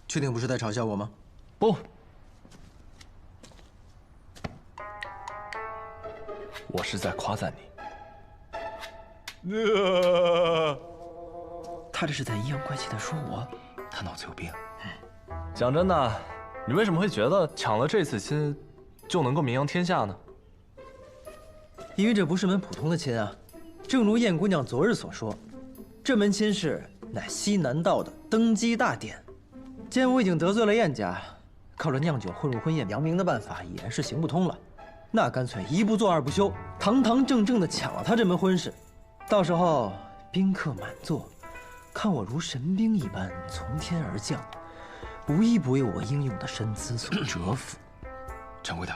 确定不是在嘲笑我吗？不，我是在夸赞你。他这是在阴阳怪气的说我，他脑子有病。讲真的，你为什么会觉得抢了这次亲就能够名扬天下呢？因为这不是门普通的亲啊，正如燕姑娘昨日所说，这门亲事乃西南道的登基大典。既然我已经得罪了燕家，靠着酿酒混入婚宴扬名的办法已然是行不通了，那干脆一不做二不休，堂堂正正的抢了他这门婚事。到时候宾客满座，看我如神兵一般从天而降，无一不为我英勇的身姿所折服。掌柜的，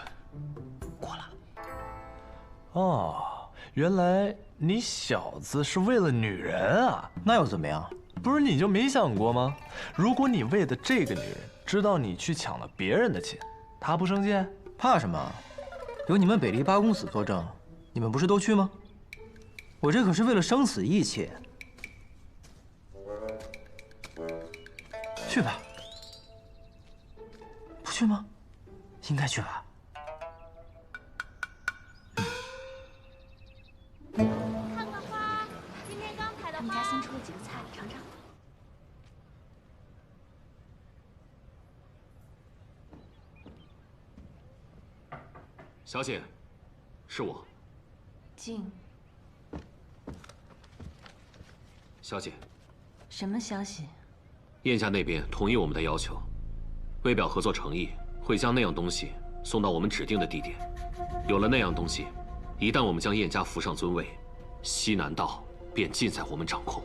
过了。哦，原来你小子是为了女人啊？那又怎么样？不是你就没想过吗？如果你为的这个女人知道你去抢了别人的亲，她不生气？怕什么？有你们北篱八公子作证，你们不是都去吗？我这可是为了生死义气。去吧。不去吗？应该去吧。看看花，今天刚采的花。我们家新出了几个菜，尝尝。小姐，是我。静。小姐，什么消息？燕家那边同意我们的要求，为表合作诚意，会将那样东西送到我们指定的地点。有了那样东西，一旦我们将燕家扶上尊位，西南道便尽在我们掌控。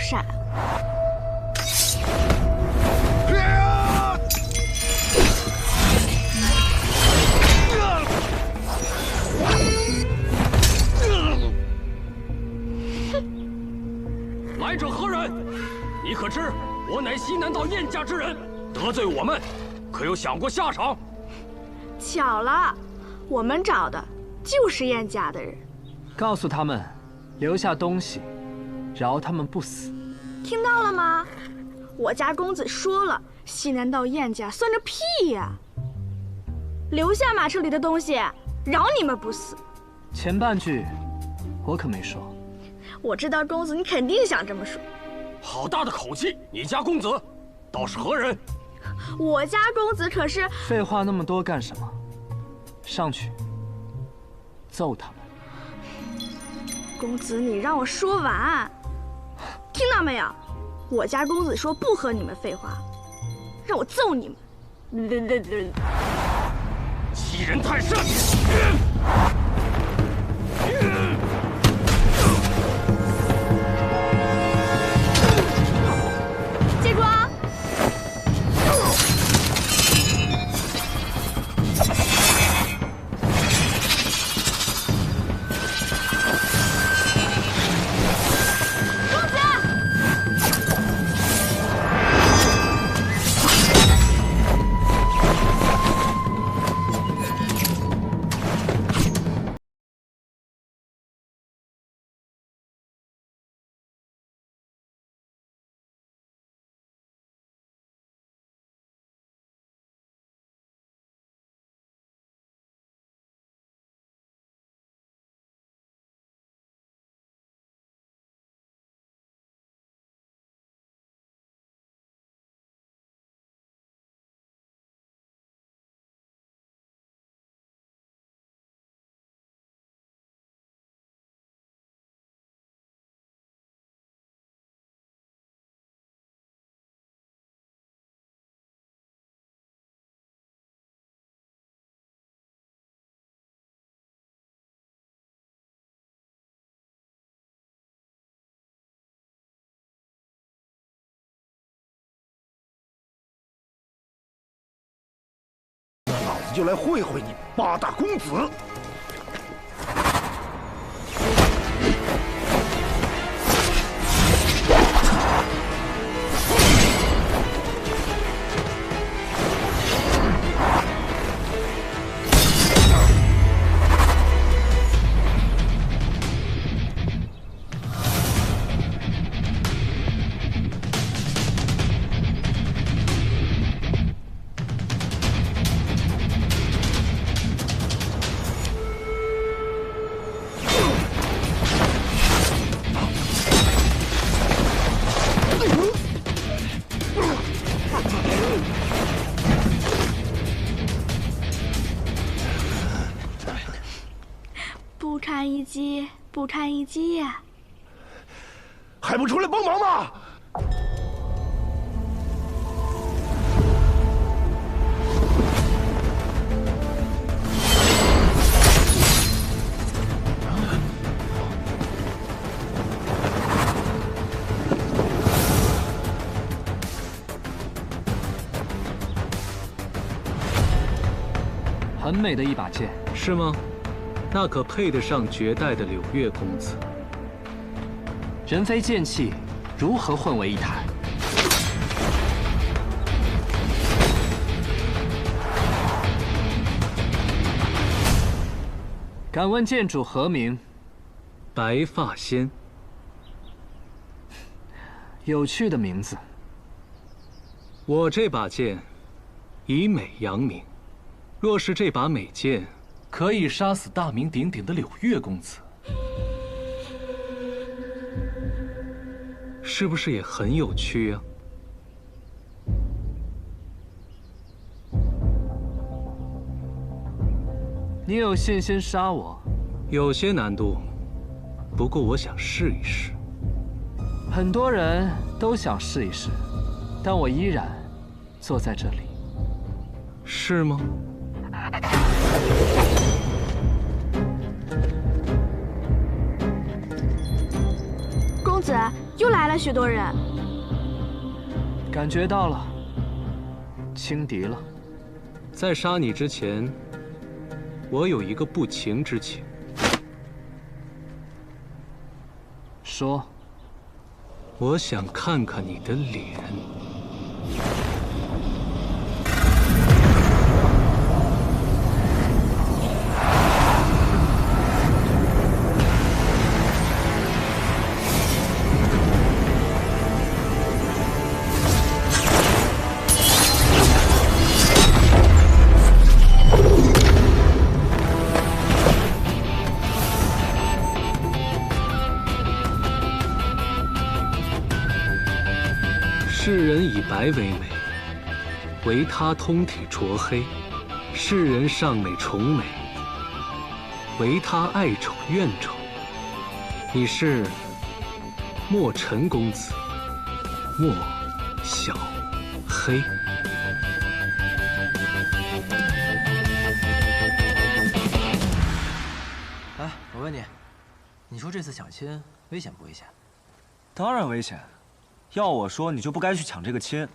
闪。来者何人？你可知我乃西南道燕家之人，得罪我们，可有想过下场？巧了，我们找的就是燕家的人。告诉他们，留下东西，饶他们不死。听到了吗？我家公子说了，西南道燕家算着屁呀！留下马车里的东西，饶你们不死。前半句，我可没说。我知道公子你肯定想这么说。好大的口气！你家公子倒是何人？我家公子可是……废话那么多干什么？上去揍他们！公子，你让我说完，听到没有？我家公子说不和你们废话，让我揍你们！欺人太甚！接住啊！就来会会你八大公子。不堪一击，不堪一击呀！还不出来帮忙吗？很美的一把剑，是吗？那可配得上绝代的柳月公子。人非剑气，如何混为一谈？敢问剑主何名？白发仙。有趣的名字。我这把剑以美扬名，若是这把美剑可以杀死大名鼎鼎的柳月公子，是不是也很有趣啊？你有信心杀我？有些难度，不过我想试一试。很多人都想试一试，但我依然坐在这里。是吗？公子，又来了许多人。感觉到了，轻敌了。在杀你之前，我有一个不情之请。说。我想看看你的脸。世人以白为美，唯他通体浊黑；世人尚美宠美，唯他爱丑怨丑。你是莫尘公子，莫小黑。哎，我问你，你说这次抢亲危险不危险？当然危险。要我说，你就不该去抢这个亲。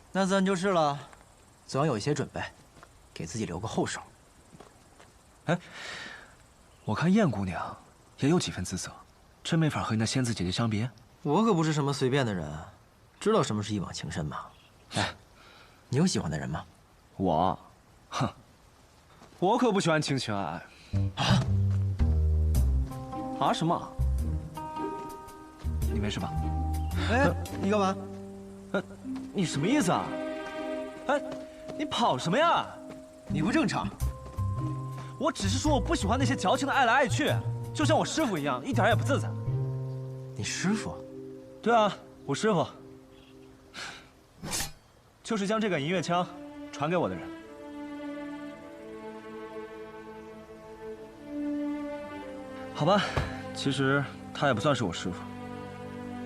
那咱就是了，总要有一些准备，给自己留个后手。哎，我看燕姑娘也有几分姿色，真没法和那仙子姐姐相比。我可不是什么随便的人，知道什么是一往情深吗？哎，你有喜欢的人吗？我，哼，我可不喜欢情情爱爱。啊什么？你没事吧？哎，你干嘛？你什么意思啊？哎，你跑什么呀？你不正常。我只是说我不喜欢那些矫情的爱来爱去，就像我师傅一样，一点也不自在。你师傅？对啊，我师傅，就是将这个银月枪传给我的人。好吧，其实他也不算是我师傅。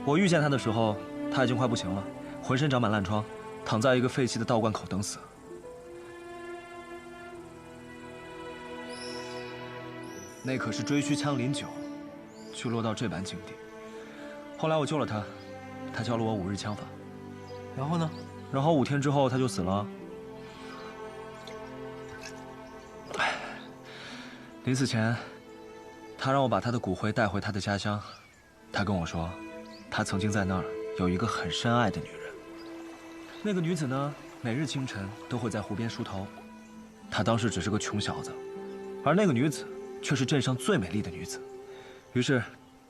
我遇见他的时候，他已经快不行了，浑身长满烂疮，躺在一个废弃的道观口等死。那可是追须枪林九，却落到这般境地。后来我救了他，他教了我5日枪法。然后呢？然后5天之后他就死了。临死前，他让我把他的骨灰带回他的家乡。他跟我说，他曾经在那儿有一个很深爱的女人。那个女子呢，每日清晨都会在湖边梳头。他当时只是个穷小子，而那个女子却是镇上最美丽的女子。于是，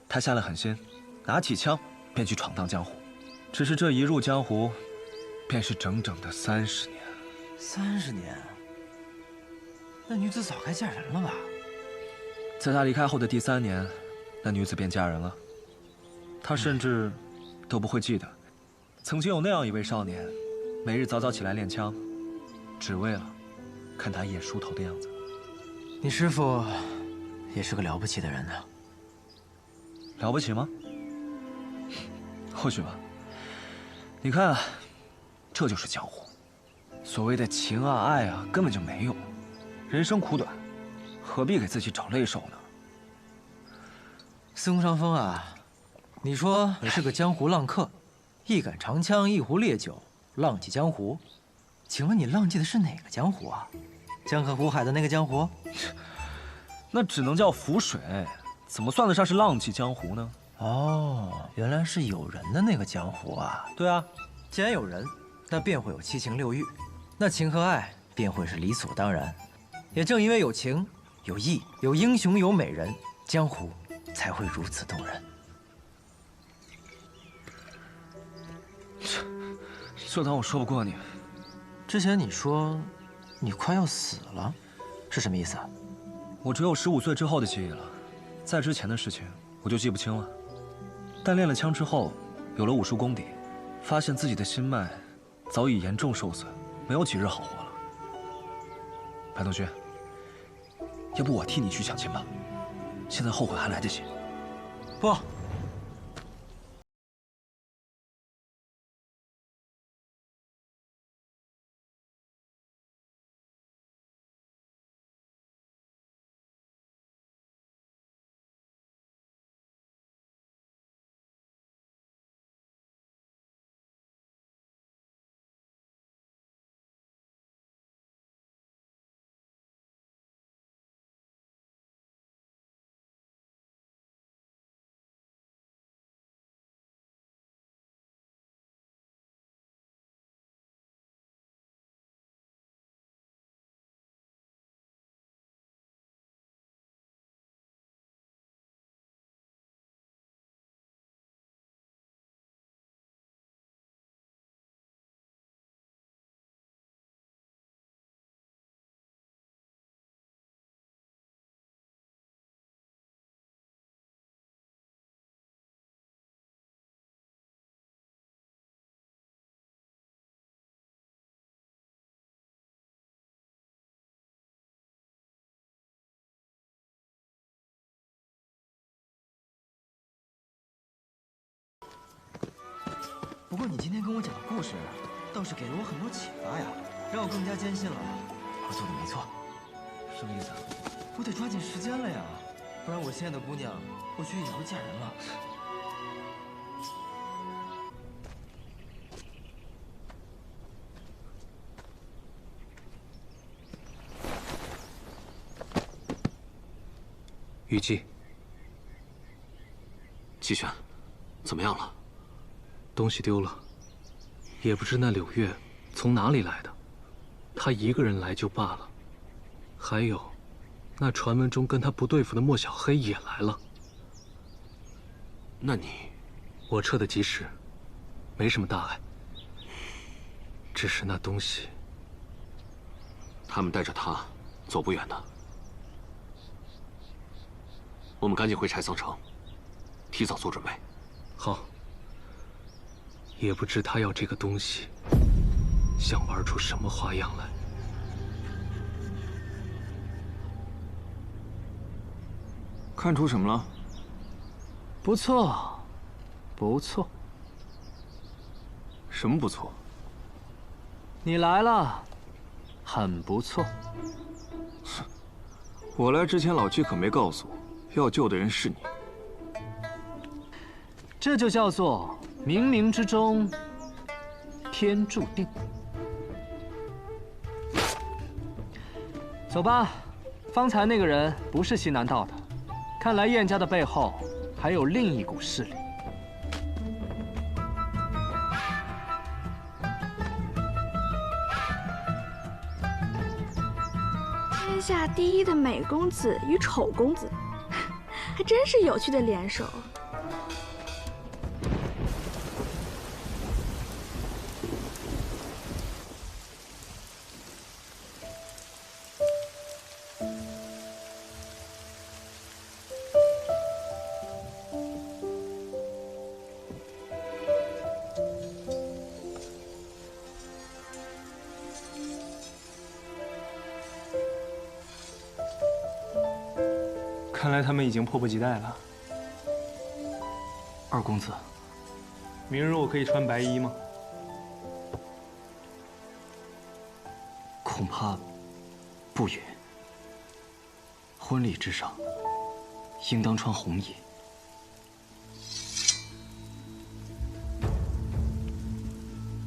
他下了狠心，拿起枪便去闯荡江湖。只是这一入江湖，便是整整的30年。30年？那女子早该嫁人了吧？在他离开后的第3年，那女子便嫁人了。他甚至都不会记得，曾经有那样一位少年，每日早早起来练枪，只为了看他一眼梳头的样子。你师傅也是个了不起的人呢。了不起吗？或许吧。你看啊，这就是江湖。所谓的情啊爱啊，根本就没有。人生苦短，何必给自己找累受呢？司空长风啊，你说你是个江湖浪客，一杆长枪，一壶烈酒，浪迹江湖。请问你浪迹的是哪个江湖啊？江河湖海的那个江湖？那只能叫浮水，怎么算得上是浪迹江湖呢？哦，原来是有人的那个江湖啊。对啊，既然有人，那便会有7情6欲，那情和爱便会是理所当然。也正因为有情、有义、有英雄、有美人，江湖才会如此动人。就当我说不过你。之前你说你快要死了，是什么意思啊？我只有15岁之后的记忆了，在之前的事情我就记不清了。但练了枪之后，有了武术功底，发现自己的心脉早已严重受损，没有几日好活了。白同学，要不我替你去抢亲吧？现在后悔还来得及。不。不过你今天跟我讲的故事，倒是给了我很多启发呀，让我更加坚信了我做的没错。什么意思啊？我得抓紧时间了呀，不然我心爱的姑娘或许也要嫁人了。虞姬，季轩，怎么样了？东西丢了，也不知那柳月从哪里来的。他一个人来就罢了，还有，那传闻中跟他不对付的莫小黑也来了。那你，我撤得及时，没什么大碍。只是那东西，他们带着他走不远的。我们赶紧回柴桑城，提早做准备。好。也不知他要这个东西，想玩出什么花样来。看出什么了？不错，不错。什么不错？你来了，很不错。我来之前，老七可没告诉我，要救的人是你。这就叫做冥冥之中，天注定。走吧，方才那个人不是西南道的，看来燕家的背后还有另一股势力。天下第一的美公子与丑公子，还真是有趣的联手。看来他们已经迫不及待了。二公子，明日我可以穿白衣吗？恐怕不允。婚礼之上，应当穿红衣。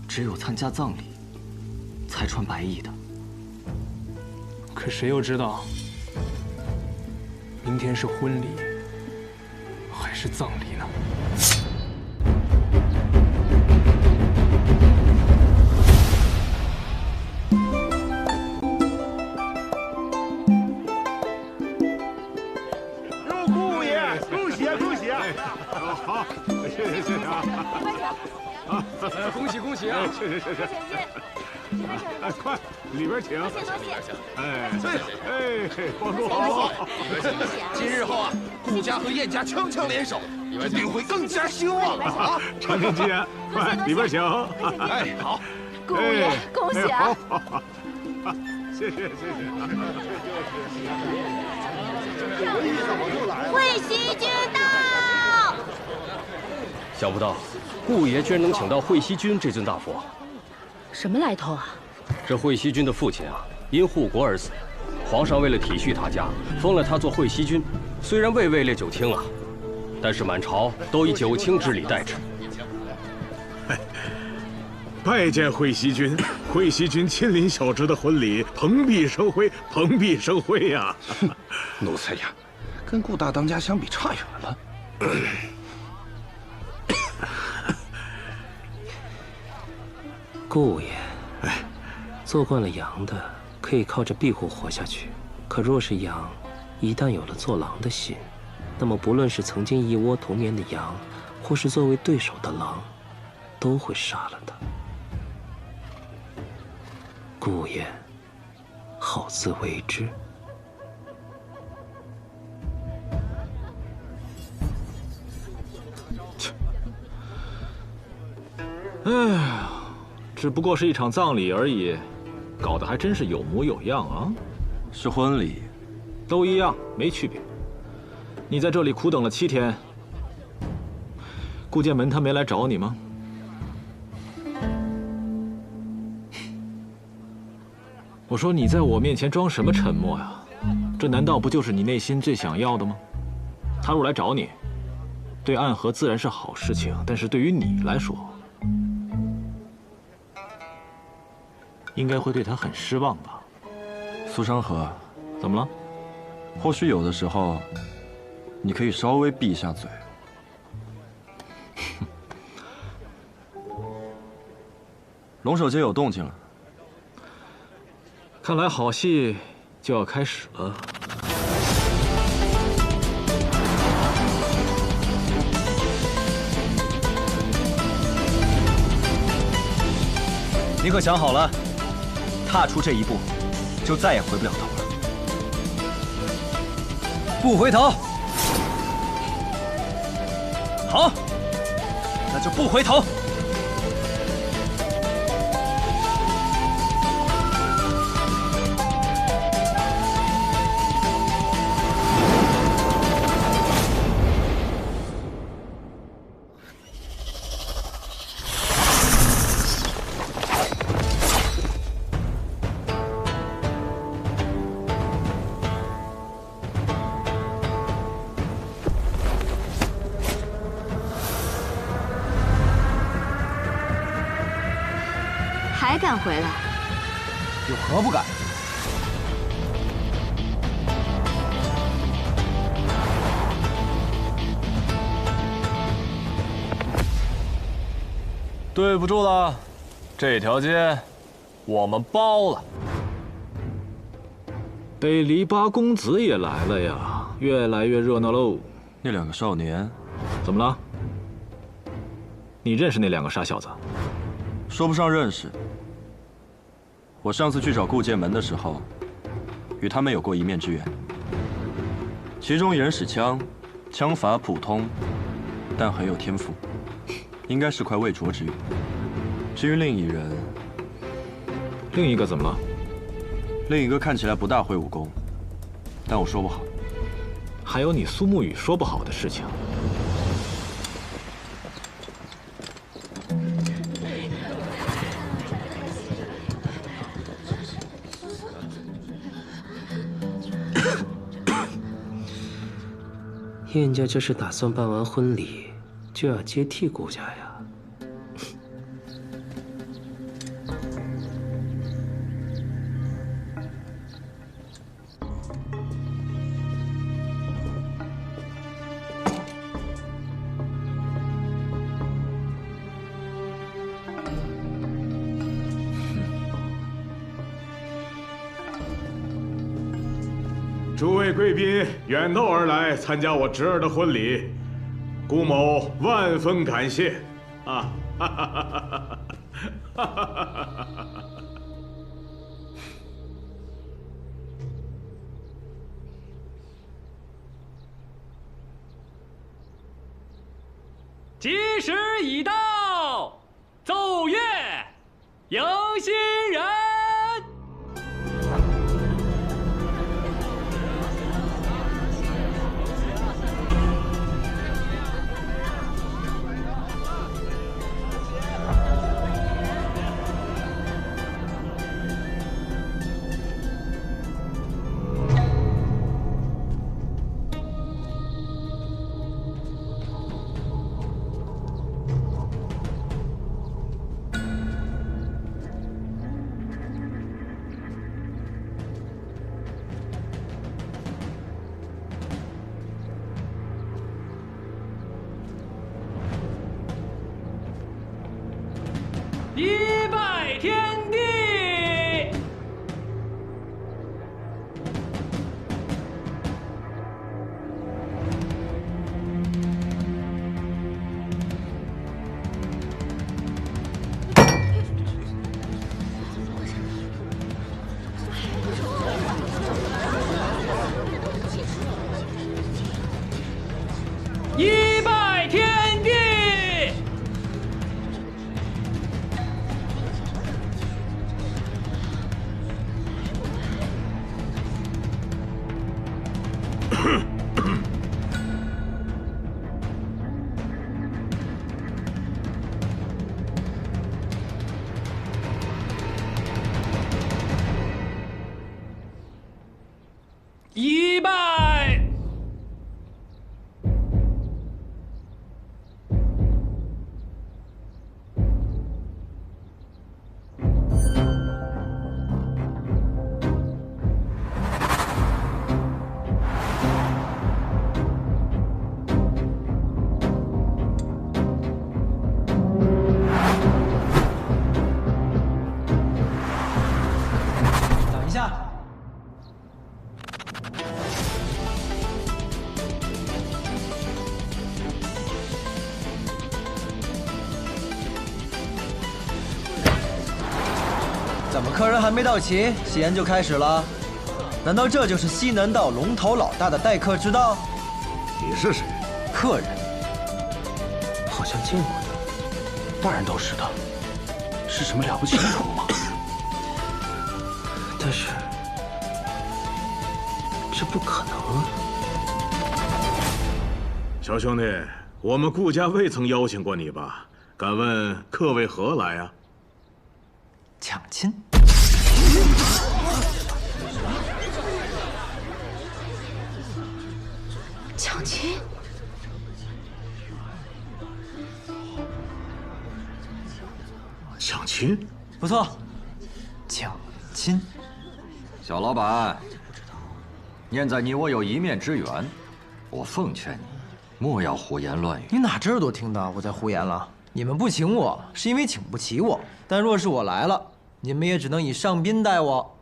只有参加葬礼，才穿白衣的。可谁又知道，明天是婚礼还是葬礼呢？祝姑爷恭喜啊，恭喜啊！好，谢谢啊！恭喜恭喜啊！是。哎，快，里边请。哎，帮助。今日后啊，顾家和燕家锵锵联手，这定会更加兴旺啊！长命吉言，快里边请。哎，好，顾爷恭喜啊！好，谢谢。会西君到！想不到，顾爷居然能请到会西君这尊大佛。什么来头啊？这会西君的父亲啊，因护国而死，皇上为了体恤他家，封了他做会西君。虽然未位列九卿啊，但是满朝都以九卿之礼待之。拜见会西君，会西君亲临小侄的婚礼，蓬荜生辉呀！奴才呀，跟顾大当家相比差远了。顾爷，做惯了羊的可以靠着庇护活下去，可若是羊，一旦有了做狼的心，那么不论是曾经一窝同眠的羊，或是作为对手的狼，都会杀了他。顾爷，好自为之。哎呀，只不过是一场葬礼而已，搞得还真是有模有样啊！是婚礼，都一样，没区别。你在这里苦等了7天，顾剑门他没来找你吗？我说你在我面前装什么沉默呀？这难道不就是你内心最想要的吗？他若来找你，对暗河自然是好事情，但是对于你来说，应该会对他很失望吧？苏山河，怎么了？或许有的时候，你可以稍微闭一下嘴。龙首街有动静了，看来好戏就要开始了。你可想好了，踏出这一步，就再也回不了头了。不回头。好，那就不回头。还敢回来？有何不敢？对不住了，这条街我们包了。北篱笆公子也来了呀，越来越热闹喽。那两个少年，怎么了？你认识那两个傻小子？说不上认识。我上次去找顾剑门的时候，与他们有过一面之缘。其中一人使枪，枪法普通，但很有天赋，应该是块未拙之玉。至于另一人，另一个怎么了？另一个看起来不大会武功，但我说不好。还有你苏沐雨说不好的事情。燕家这是打算办完婚礼就要接替顾家呀？诸位贵宾远道而来参加我侄儿的婚礼，顾某万分感谢啊！哈哈哈哈哈哈！吉时已到，奏乐，迎新人。一拜天地。一拜天地。怎么客人还没到齐，戏言就开始了？难道这就是西南道龙头老大的待客之道？你是谁？客人。好像见过的，大人都是的，是什么了不起的宠物吗？但是这不可能啊！小兄弟，我们顾家未曾邀请过你吧？敢问客为何来啊？抢亲。抢亲？抢亲？不错，抢亲。小老板，念在你我有一面之缘，我奉劝你，莫要胡言乱语。你哪这儿都听到我在胡言了？你们不请我，是因为请不起我。但若是我来了，你们也只能以上宾待我。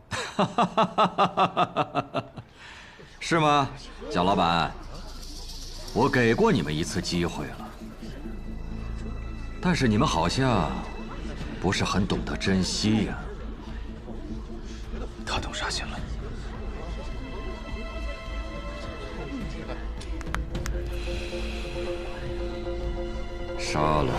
是吗，小老板？我给过你们一次机会了，但是你们好像不是很懂得珍惜呀。他动杀心了。杀了。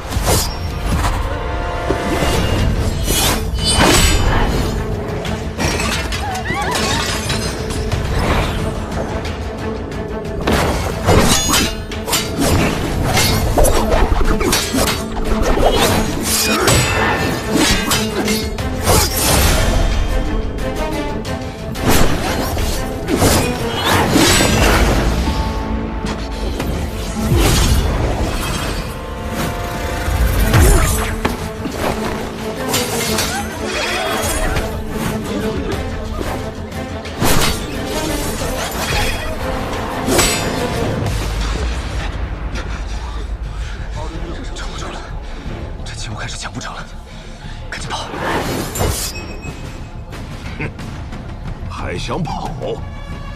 还想跑？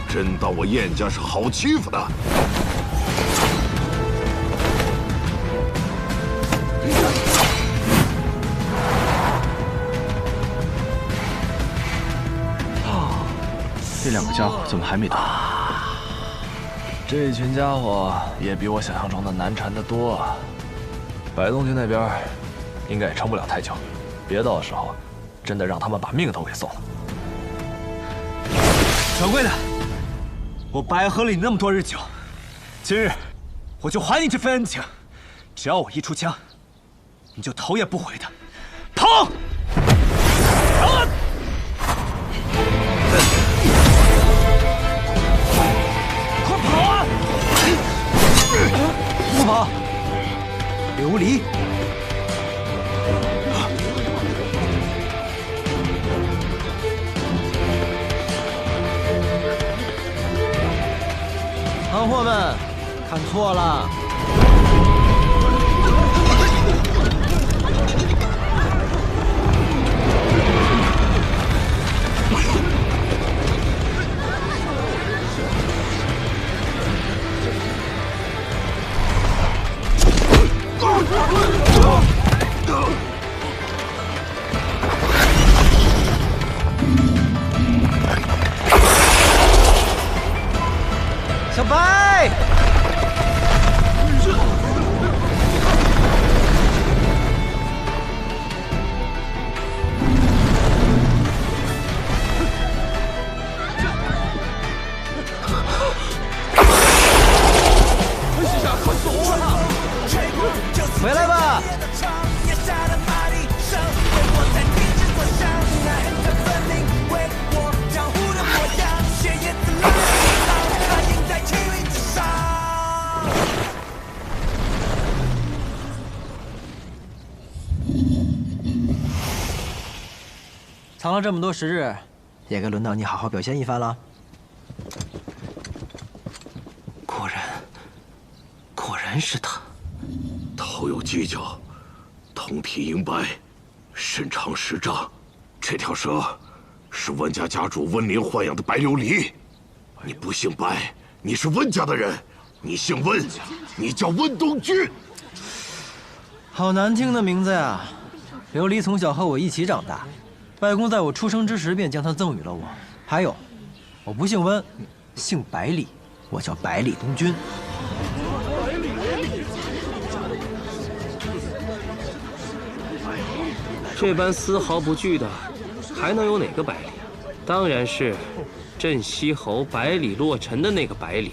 真当我燕家是好欺负的？这两个家伙怎么还没到？这群家伙也比我想象中的难缠得多啊！白东军那边应该也撑不了太久，别到时候真的让他们把命都给送了。掌柜的，我白喝了你那么多日酒，今日我就还你这份恩情。只要我一出枪，你就头也不回的跑！快跑啊！不跑，琉璃。行货们，看错了。小白，回来吧。藏了这么多时日，也该轮到你好好表现一番了。果然是他。头有犄角，通体银白，身长10丈。这条蛇是温家家主温灵豢养的白琉璃。你不姓白，你是温家的人，你姓温，你叫温东君。好难听的名字呀！琉璃从小和我一起长大，外公在我出生之时便将他赠予了我。还有，我不姓温，姓百里，我叫百里东君。这般丝毫不惧的，还能有哪个百里？当然是镇西侯百里洛尘的那个百里。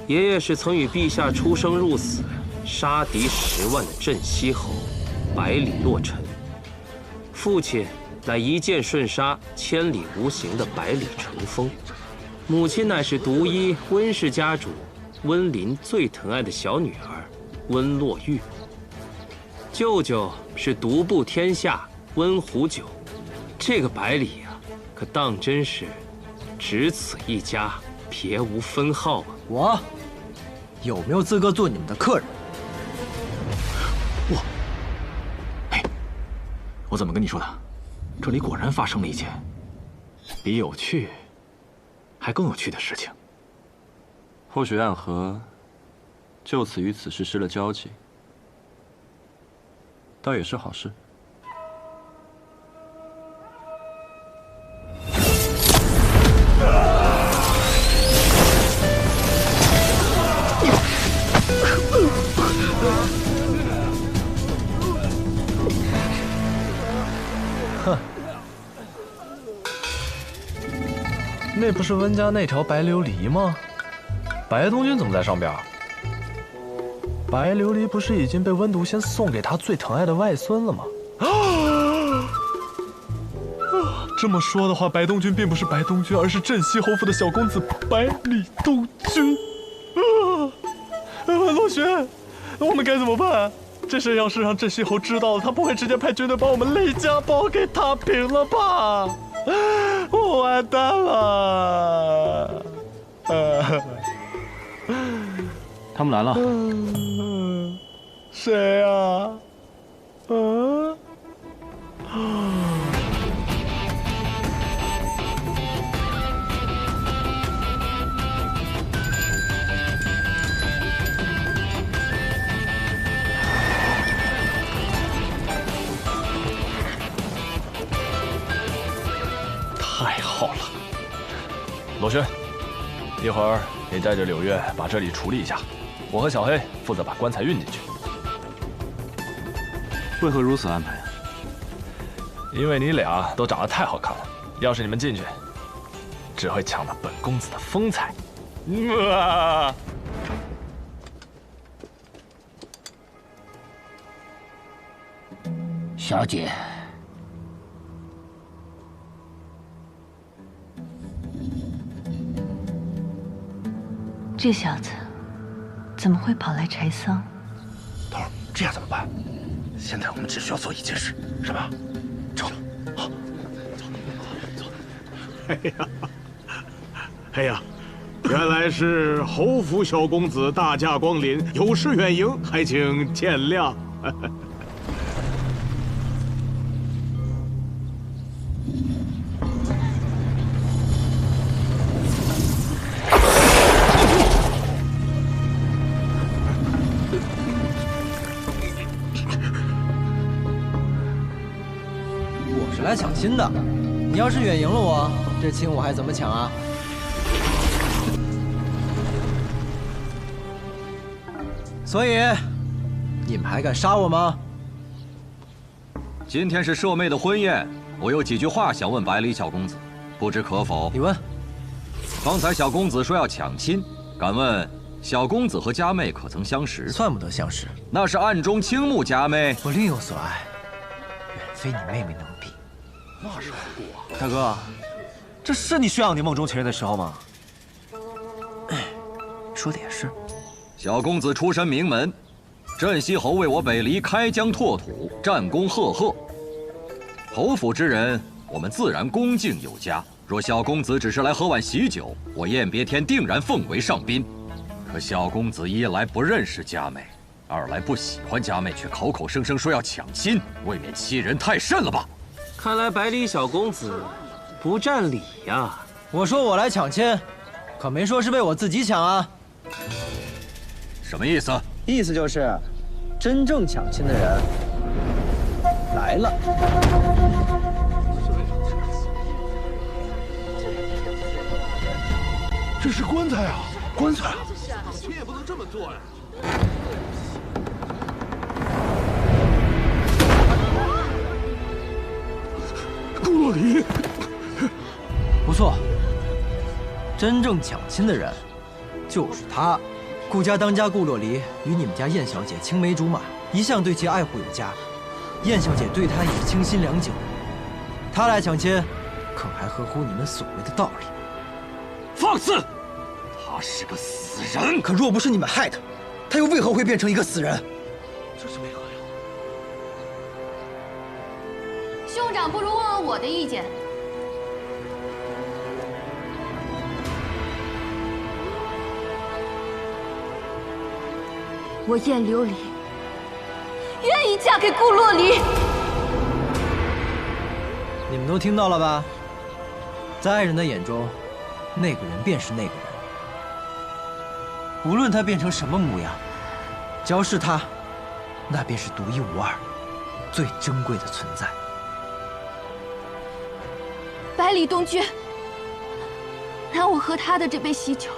爷爷是曾与陛下出生入死，杀敌10万的镇西侯百里洛尘，父亲乃一箭瞬杀千里无形的百里成风，母亲乃是独一温氏家主温林最疼爱的小女儿温洛玉，舅舅是独步天下温壶酒。这个百里呀，可当真是只此一家，别无分号啊！我有没有资格做你们的客人？我怎么跟你说的？这里果然发生了一件比有趣还更有趣的事情。或许暗河就此与此事失了交集，倒也是好事。哼，那不是温家那条白琉璃吗？白东君怎么在上边？白琉璃不是已经被温毒仙送给他最疼爱的外孙了吗？这么说的话，白东君并不是白东君，而是镇西侯府的小公子百里东君。洛轩，我们该怎么办？这事要是让镇西侯知道了，他不会直接派军队把我们雷家堡给踏平了吧？我完蛋了！他们来了。谁呀？太好了，罗轩，一会儿你带着柳月把这里处理一下，我和小黑负责把棺材运进去。为何如此安排？因为你俩都长得太好看了，要是你们进去，只会抢了本公子的风采。小姐。这小子怎么会跑来柴桑？头儿，这样怎么办？现在我们只需要做一件事，什么？走，好，走。哎呀，原来是侯府小公子大驾光临，有失远迎，还请见谅。来抢亲的，你要是远迎了我，这亲我还怎么抢啊？所以，你们还敢杀我吗？今天是舍妹的婚宴，我有几句话想问百里小公子，不知可否？你问。刚才小公子说要抢亲，敢问小公子和佳妹可曾相识？算不得相识，那是暗中倾慕佳妹。我另有所爱，远非你妹妹能比。那是何故啊？大哥，这是你炫耀你梦中情人的时候吗？说的也是。小公子出身名门，镇西侯为我北离开疆拓土，战功赫赫。侯府之人，我们自然恭敬有加。若小公子只是来喝碗喜酒，我燕别天定然奉为上宾。可小公子一来不认识佳妹，二来不喜欢佳妹，却口口声声说要抢亲，未免欺人太甚了吧？看来百里小公子不占理呀！我说我来抢亲，可没说是为我自己抢啊！什么意思？意思就是，真正抢亲的人来了。是棺材啊！棺材啊！老天也不能这么做呀！顾洛离，不错，真正讲亲的人就是他。顾家当家顾洛离与你们家燕小姐青梅竹马，一向对其爱护有加。燕小姐对他也是倾心良久，他来抢亲，可还合乎你们所谓的道理？放肆！他是个死人。可若不是你们害他，他又为何会变成一个死人？这是为何呀？兄长不如问问我的意见。我燕琉璃愿意嫁给顾洛离。你们都听到了吧？在爱人的眼中，那个人便是那个人。无论他变成什么模样，只要是他，那便是独一无二、最珍贵的存在。百里东君，让我喝他的这杯喜酒，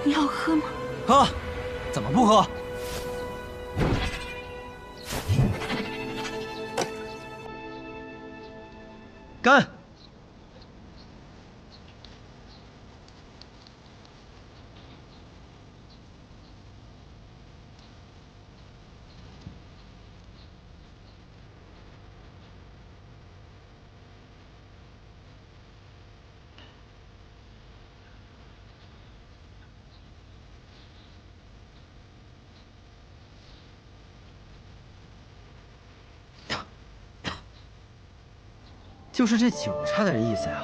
你要喝吗？喝，怎么不喝？干！就是这酒差点意思呀！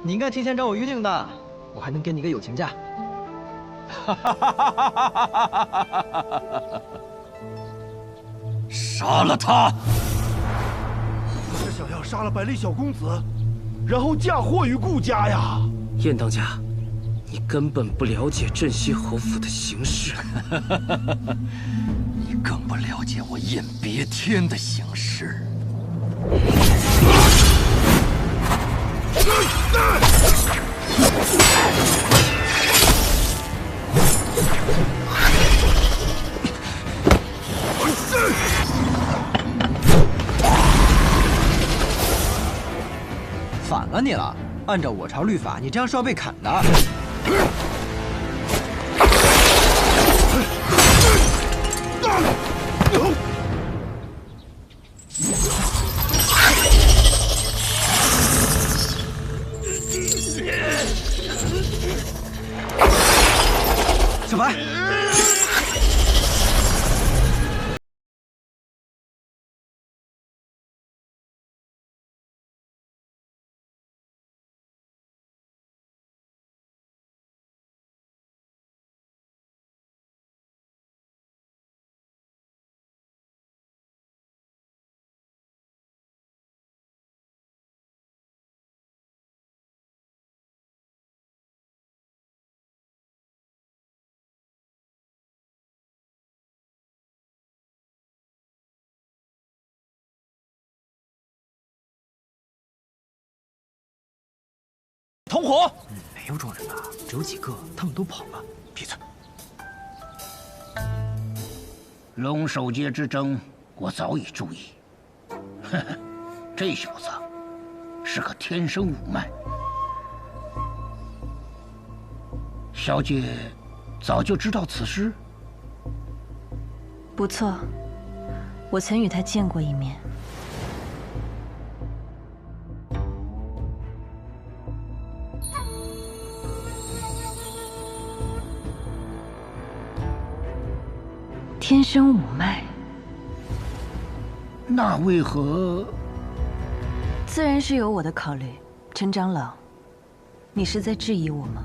你应该提前找我预定的，我还能给你个友情价。杀了他！我是想要杀了百里小公子，然后嫁祸于顾家呀！燕当家，你根本不了解镇西侯府的形势。你更不了解我燕别天的形势。反了你了！按照我朝律法，你这样是要被砍的。小白，同伙，没有众人吧？只有几个，他们都跑了。闭嘴！龙首阶之争，我早已注意。呵呵，这小子是个天生五脉。小姐早就知道此事？不错，我曾与他见过一面。天生五脉，那为何？自然是有我的考虑。陈长老，你是在质疑我吗？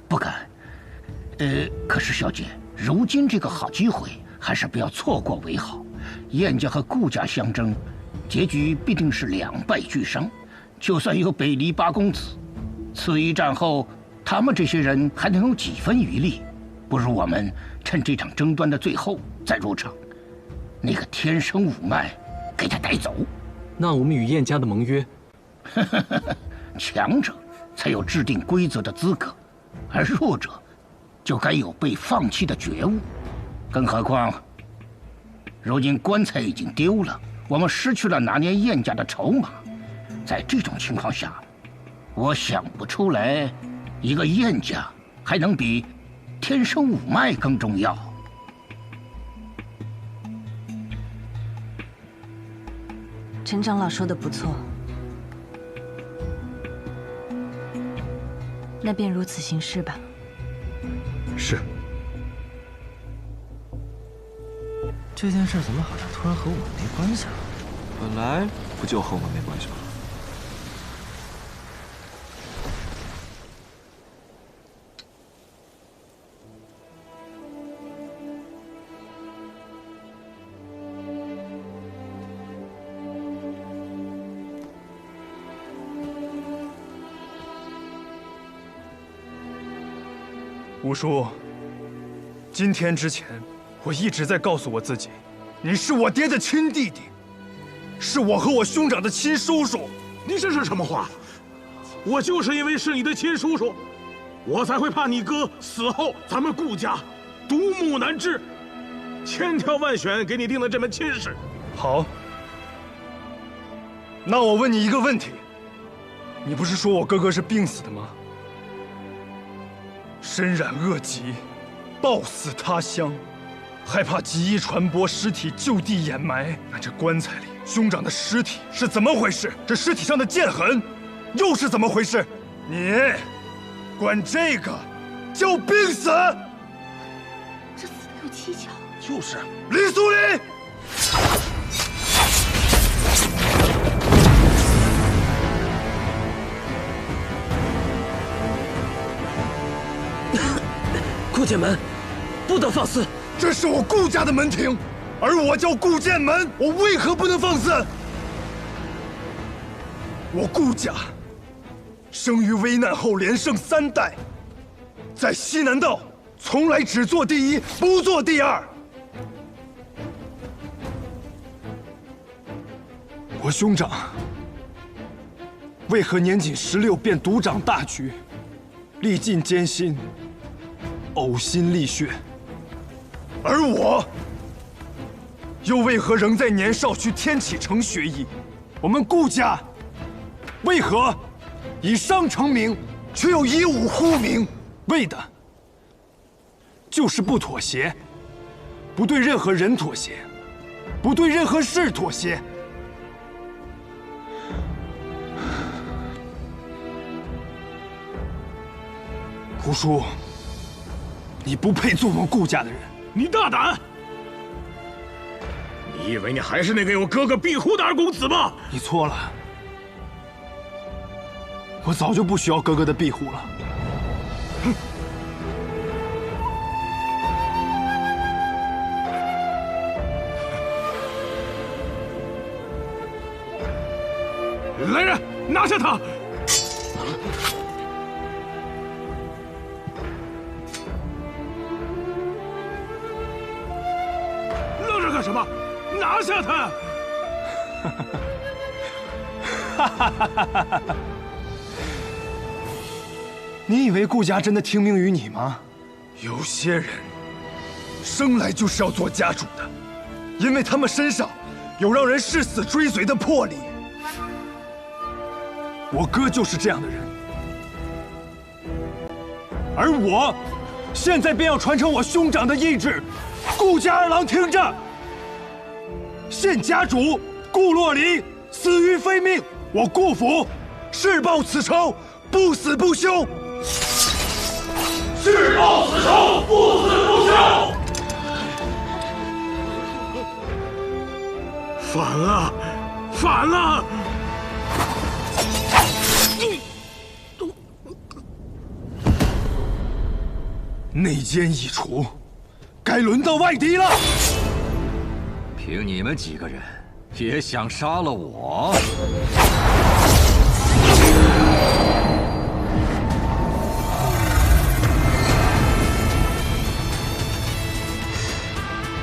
不敢。可是小姐，如今这个好机会，还是不要错过为好。燕家和顾家相争，结局必定是两败俱伤。就算有北离八公子，此一战后，他们这些人还能有几分余力？不如我们趁这场争端的最后再入场，那个天生五脉给他带走。那我们与燕家的盟约？强者才有制定规则的资格，而弱者就该有被放弃的觉悟。更何况，如今棺材已经丢了，我们失去了拿捏燕家的筹码。在这种情况下，我想不出来，一个燕家还能比天生五脉更重要。陈长老说的不错，那便如此行事吧。是。这件事怎么好像突然和我们没关系了？本来不就和我们没关系吗？吴叔，今天之前，我一直在告诉我自己，你是我爹的亲弟弟，是我和我兄长的亲叔叔。你这是什么话？我就是因为是你的亲叔叔，我才会怕你哥死后咱们顾家独木难支，千挑万选给你定了这门亲事。好，那我问你一个问题，你不是说我哥哥是病死的吗？身染恶疾，暴死他乡，害怕疾疫传播，尸体就地掩埋。那这棺材里兄长的尸体是怎么回事？这尸体上的剑痕又是怎么回事？你管这个叫病死？这死得有蹊跷。就是李苏林。顾剑门，不得放肆！这是我顾家的门庭，而我叫顾剑门，我为何不能放肆？我顾家生于危难后连胜3代，在西南道从来只做第一，不做第二。我兄长为何年仅16便独掌大局，历尽艰辛，呕心沥血，而我又为何仍在年少去天启城学艺？我们顾家为何以商成名，却又以武呼名？为的就是不妥协，不对任何人妥协，不对任何事妥协。胡叔，你不配做我们顾家的人。你大胆！你以为你还是那个有哥哥庇护的二公子吗？你错了，我早就不需要哥哥的庇护了。哼！来人，拿下他！干什么？拿下他！你以为顾家真的听命于你吗？有些人生来就是要做家主的，因为他们身上有让人誓死追随的魄力。我哥就是这样的人，而我现在便要传承我兄长的意志。顾家二郎听着！现家主顾洛离死于非命，我顾府誓报此仇，不死不休。誓报此仇，不死不休。反了，反了！内奸已除，该轮到外敌了。凭你们几个人，也想杀了我？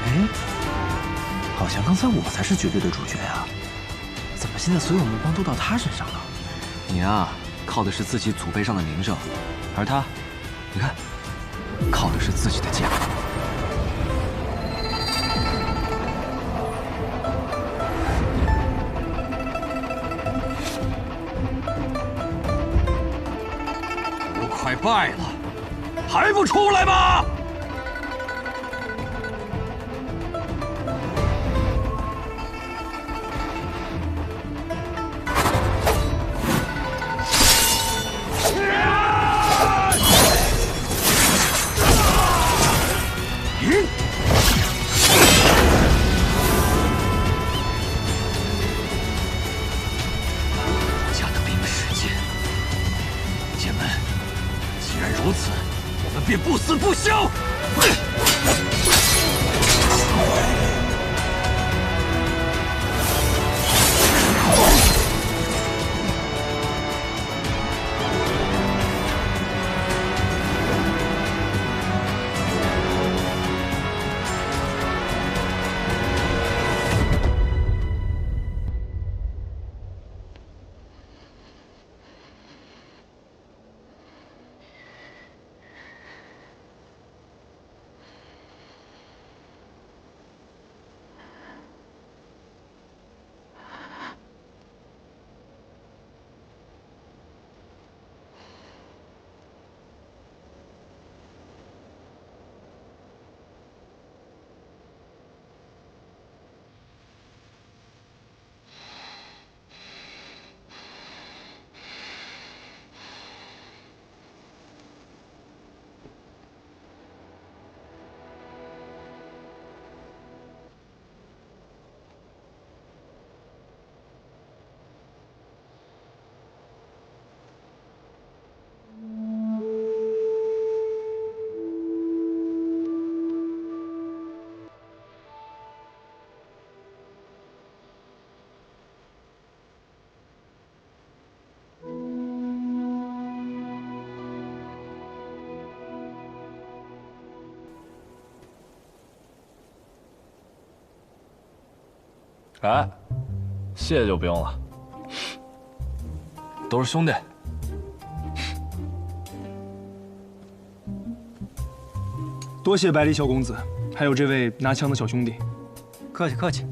哎，好像刚才我才是绝对的主角啊！怎么现在所有目光都到他身上了？你啊，靠的是自己祖辈上的名声，而他，你看，靠的是自己的家。都快败了，还不出来吗？ 如此，我们便不死不休。哎，谢就不用了，都是兄弟。多谢百里小公子，还有这位拿枪的小兄弟。客气客气。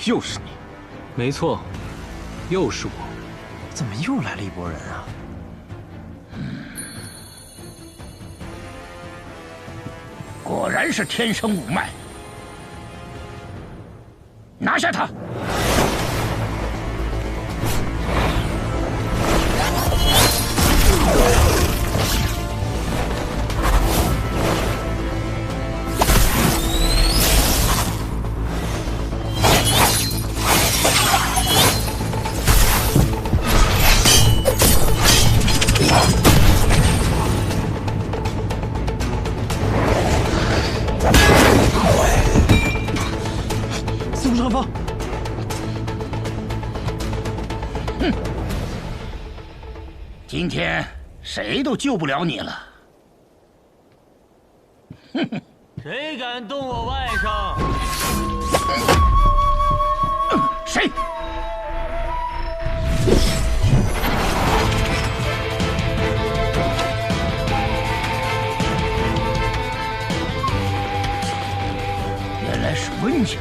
又是你，没错，又是我。怎么又来了一拨人啊？果然是天生五脉，拿下他！上方！哼，今天谁都救不了你了。哼哼，谁敢动我外甥？谁？原来是温家。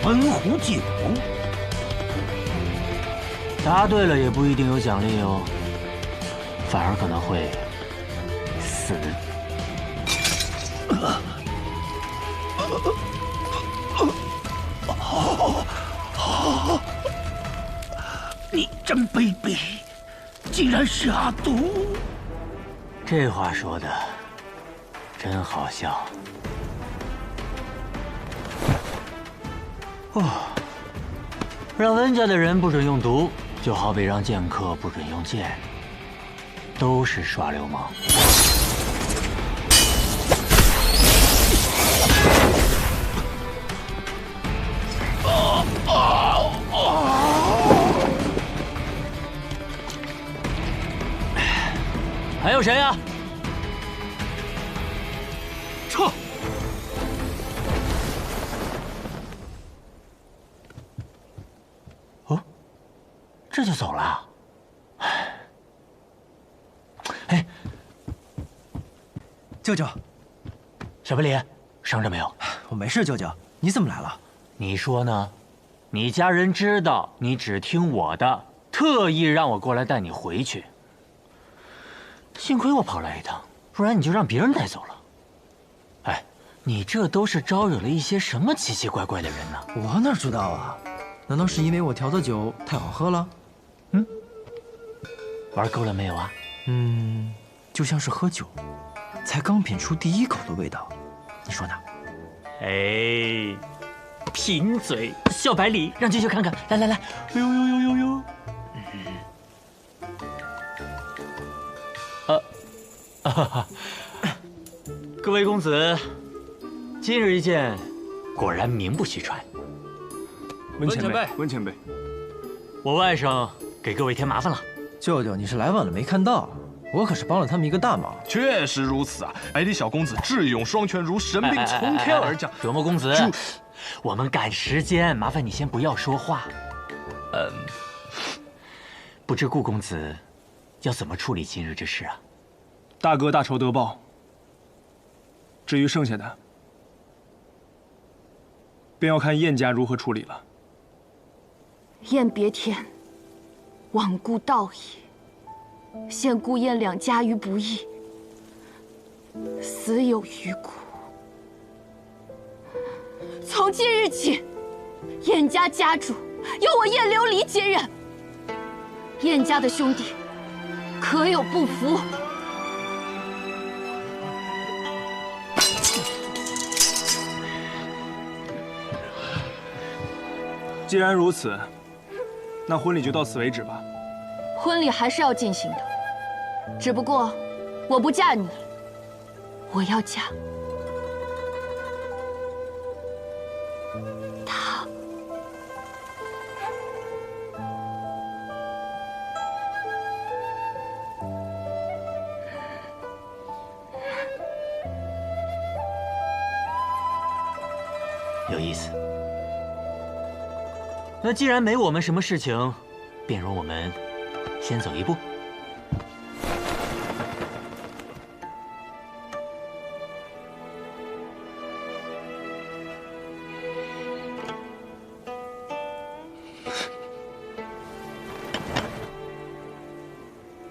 文湖九，答对了也不一定有奖励哦，反而可能会死。你真卑鄙，竟然下毒！这话说的真好笑。 哦，让温家的人不准用毒，就好比让剑客不准用剑，都是耍流氓。谁啊？撤！哦，这就走了？哎，舅舅，小白脸，伤着没有？我没事，舅舅。你怎么来了？你说呢？你家人知道你只听我的，特意让我过来带你回去。幸亏我跑来一趟，不然你就让别人带走了。哎，你这都是招惹了一些什么奇奇怪怪的人呢？我哪知道啊？难道是因为我调的酒太好喝了？嗯，玩够了没有啊？就像是喝酒，才刚品出第一口的味道，你说呢？哎，贫嘴，小白梨，让舅舅看看，来来来，哎呦呦呦呦呦！各位公子，今日一见，果然名不虚传。温前辈，温前辈，我外甥给各位添麻烦了。舅舅，你是来晚了没看到，我可是帮了他们一个大忙。确实如此啊！百里小公子智勇双全，如神兵从天而降。折磨公子，我们赶时间，麻烦你先不要说话。不知顾公子要怎么处理今日之事啊？大哥大仇得报。至于剩下的，便要看燕家如何处理了。燕别天，罔顾道义，陷顾燕两家于不义，死有余辜。从今日起，燕家家主由我燕琉璃接任。燕家的兄弟，可有不服？既然如此，那婚礼就到此为止吧。婚礼还是要进行的，只不过我不嫁你，我要嫁他。有意思。那既然没我们什么事情，便容我们先走一步。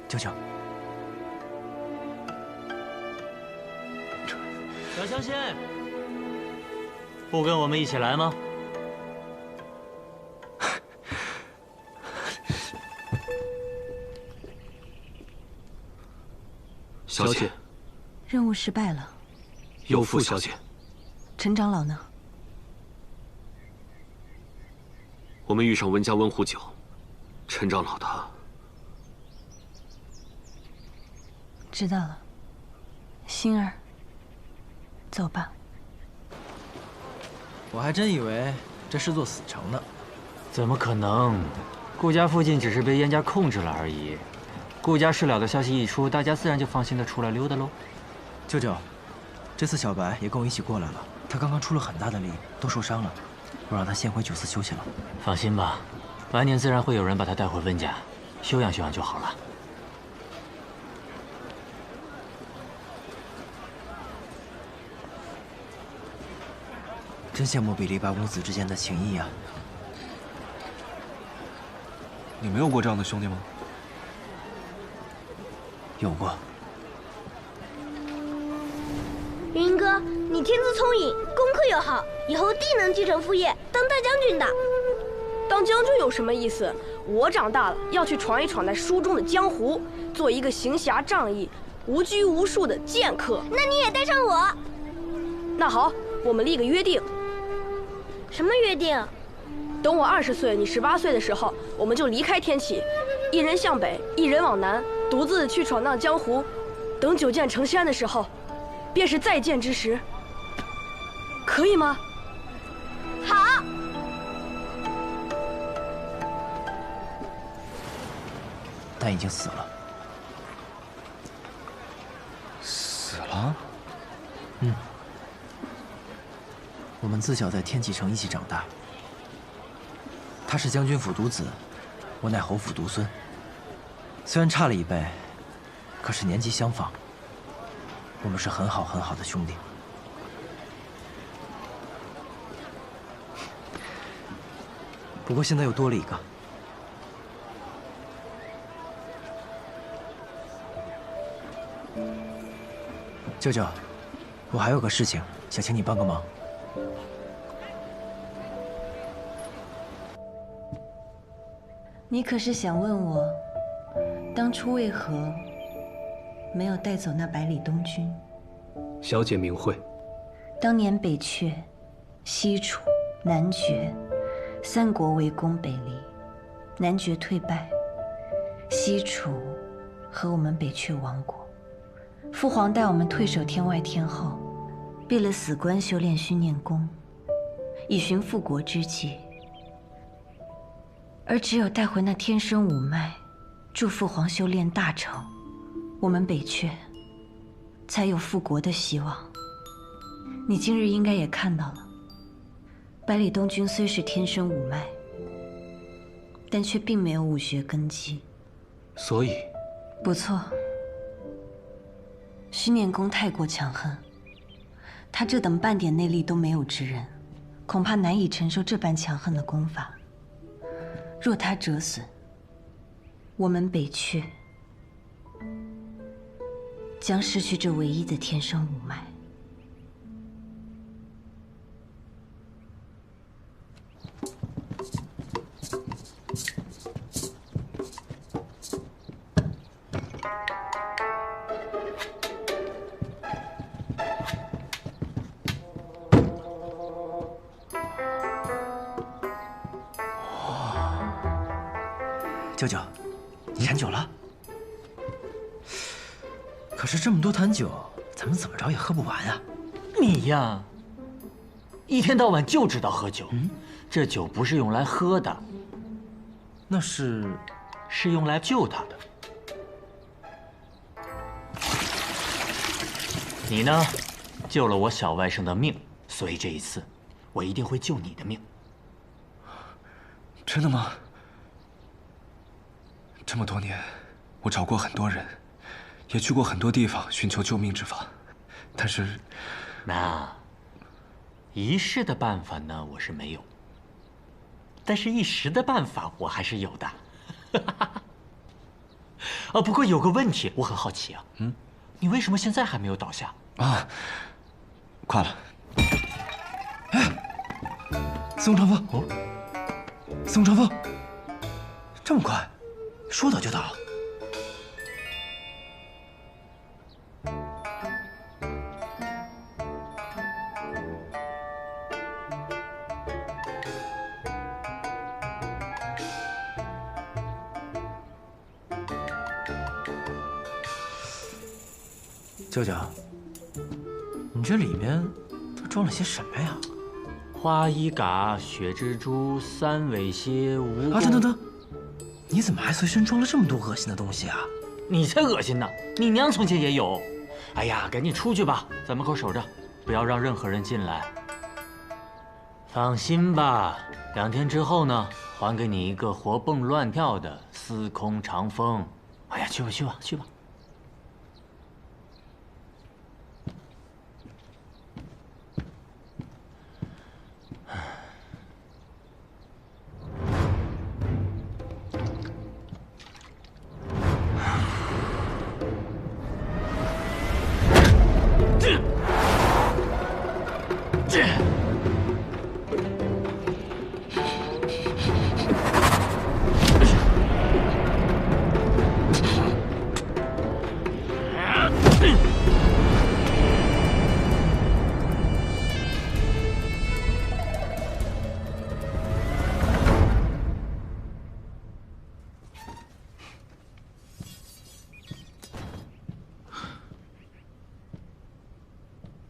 舅舅，小香仙，不跟我们一起来吗？小姐，任务失败了。有负小姐。陈长老呢？我们遇上温家温壶酒，陈长老他知道了。星儿，走吧。我还真以为这是座死城呢。怎么可能？顾家附近只是被燕家控制了而已。顾家事了的消息一出，大家自然就放心的出来溜达喽。舅舅，这次小白也跟我一起过来了，他刚刚出了很大的力，都受伤了，我让他先回酒肆休息了。放心吧，晚点自然会有人把他带回温家，休养休养就好了。真羡慕比利八公子之间的情谊啊！你没有过这样的兄弟吗？有过。云哥，你天资聪颖，功课又好，以后定能继承父业，当大将军的。当将军有什么意思？我长大了要去闯一闯在书中的江湖，做一个行侠仗义、无拘无束的剑客。那你也带上我。那好，我们立个约定。什么约定？等我20岁，你18岁的时候，我们就离开天启，一人向北，一人往南，独自去闯荡江湖。等9剑成山的时候，便是再见之时。可以吗？好。但已经死了。啊？我们自小在天启城一起长大。他是将军府独子，我乃侯府独孙。虽然差了一辈，可是年纪相仿。我们是很好很好的兄弟。不过现在又多了一个。舅舅，我还有个事情想请你帮个忙。你可是想问我，当初为何没有带走那百里东军？小姐明慧。当年北阙、西楚、南绝三国围攻北离，南绝退败，西楚和我们北阙亡国。父皇带我们退守天外天后，闭了死关修炼训练宫，以寻复国之计。而只有带回那天生五脉，助父皇修炼大成，我们北阙才有复国的希望。你今日应该也看到了，百里东军虽是天生五脉，但却并没有武学根基。所以，不错。训练宫太过强横，他这等半点内力都没有之人，恐怕难以承受这般强横的功法。若他折损，我们北阙将失去这唯一的天生五脉。舅舅，你馋酒了？可是这么多坛酒，咱们怎么着也喝不完啊！你呀，一天到晚就知道喝酒。这酒不是用来喝的，那是用来救他的。你呢，救了我小外甥的命，所以这一次，我一定会救你的命。真的吗？这么多年，我找过很多人，也去过很多地方寻求救命之法，但是，那一世的办法呢，我是没有，但是一时的办法我还是有的。不过有个问题，我很好奇啊，你为什么现在还没有倒下？啊，快了。宋长风，哦，宋长风，这么快？说倒就倒。舅舅，你这里面都装了些什么呀？花衣嘎、血蜘蛛、三尾蝎、蜈蚣。等等。你怎么还随身装了这么多恶心的东西啊？你才恶心呢！你娘从前也有。哎呀，赶紧出去吧，在门口守着，不要让任何人进来。放心吧，2天之后呢，还给你一个活蹦乱跳的司空长风。哎呀，去吧去吧去吧。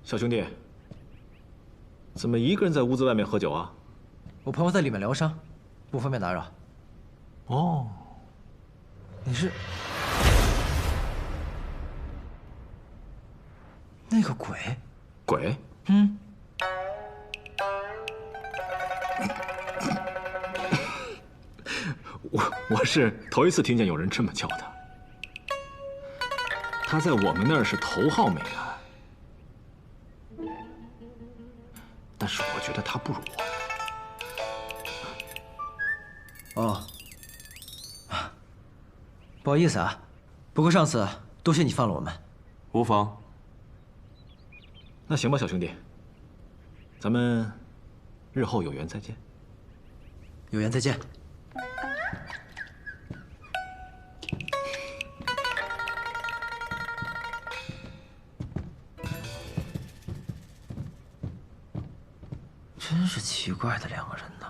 小兄弟，怎么一个人在屋子外面喝酒啊？我朋友在里面疗伤，不方便打扰。哦，你是？那个鬼？鬼？嗯。我是头一次听见有人这么叫他。他在我们那儿是头号美男，但是我觉得他不如我。哦。不好意思啊，不过上次多谢你放了我们。无妨。那行吧，小兄弟，咱们日后有缘再见。有缘再见。真是奇怪的两个人呢。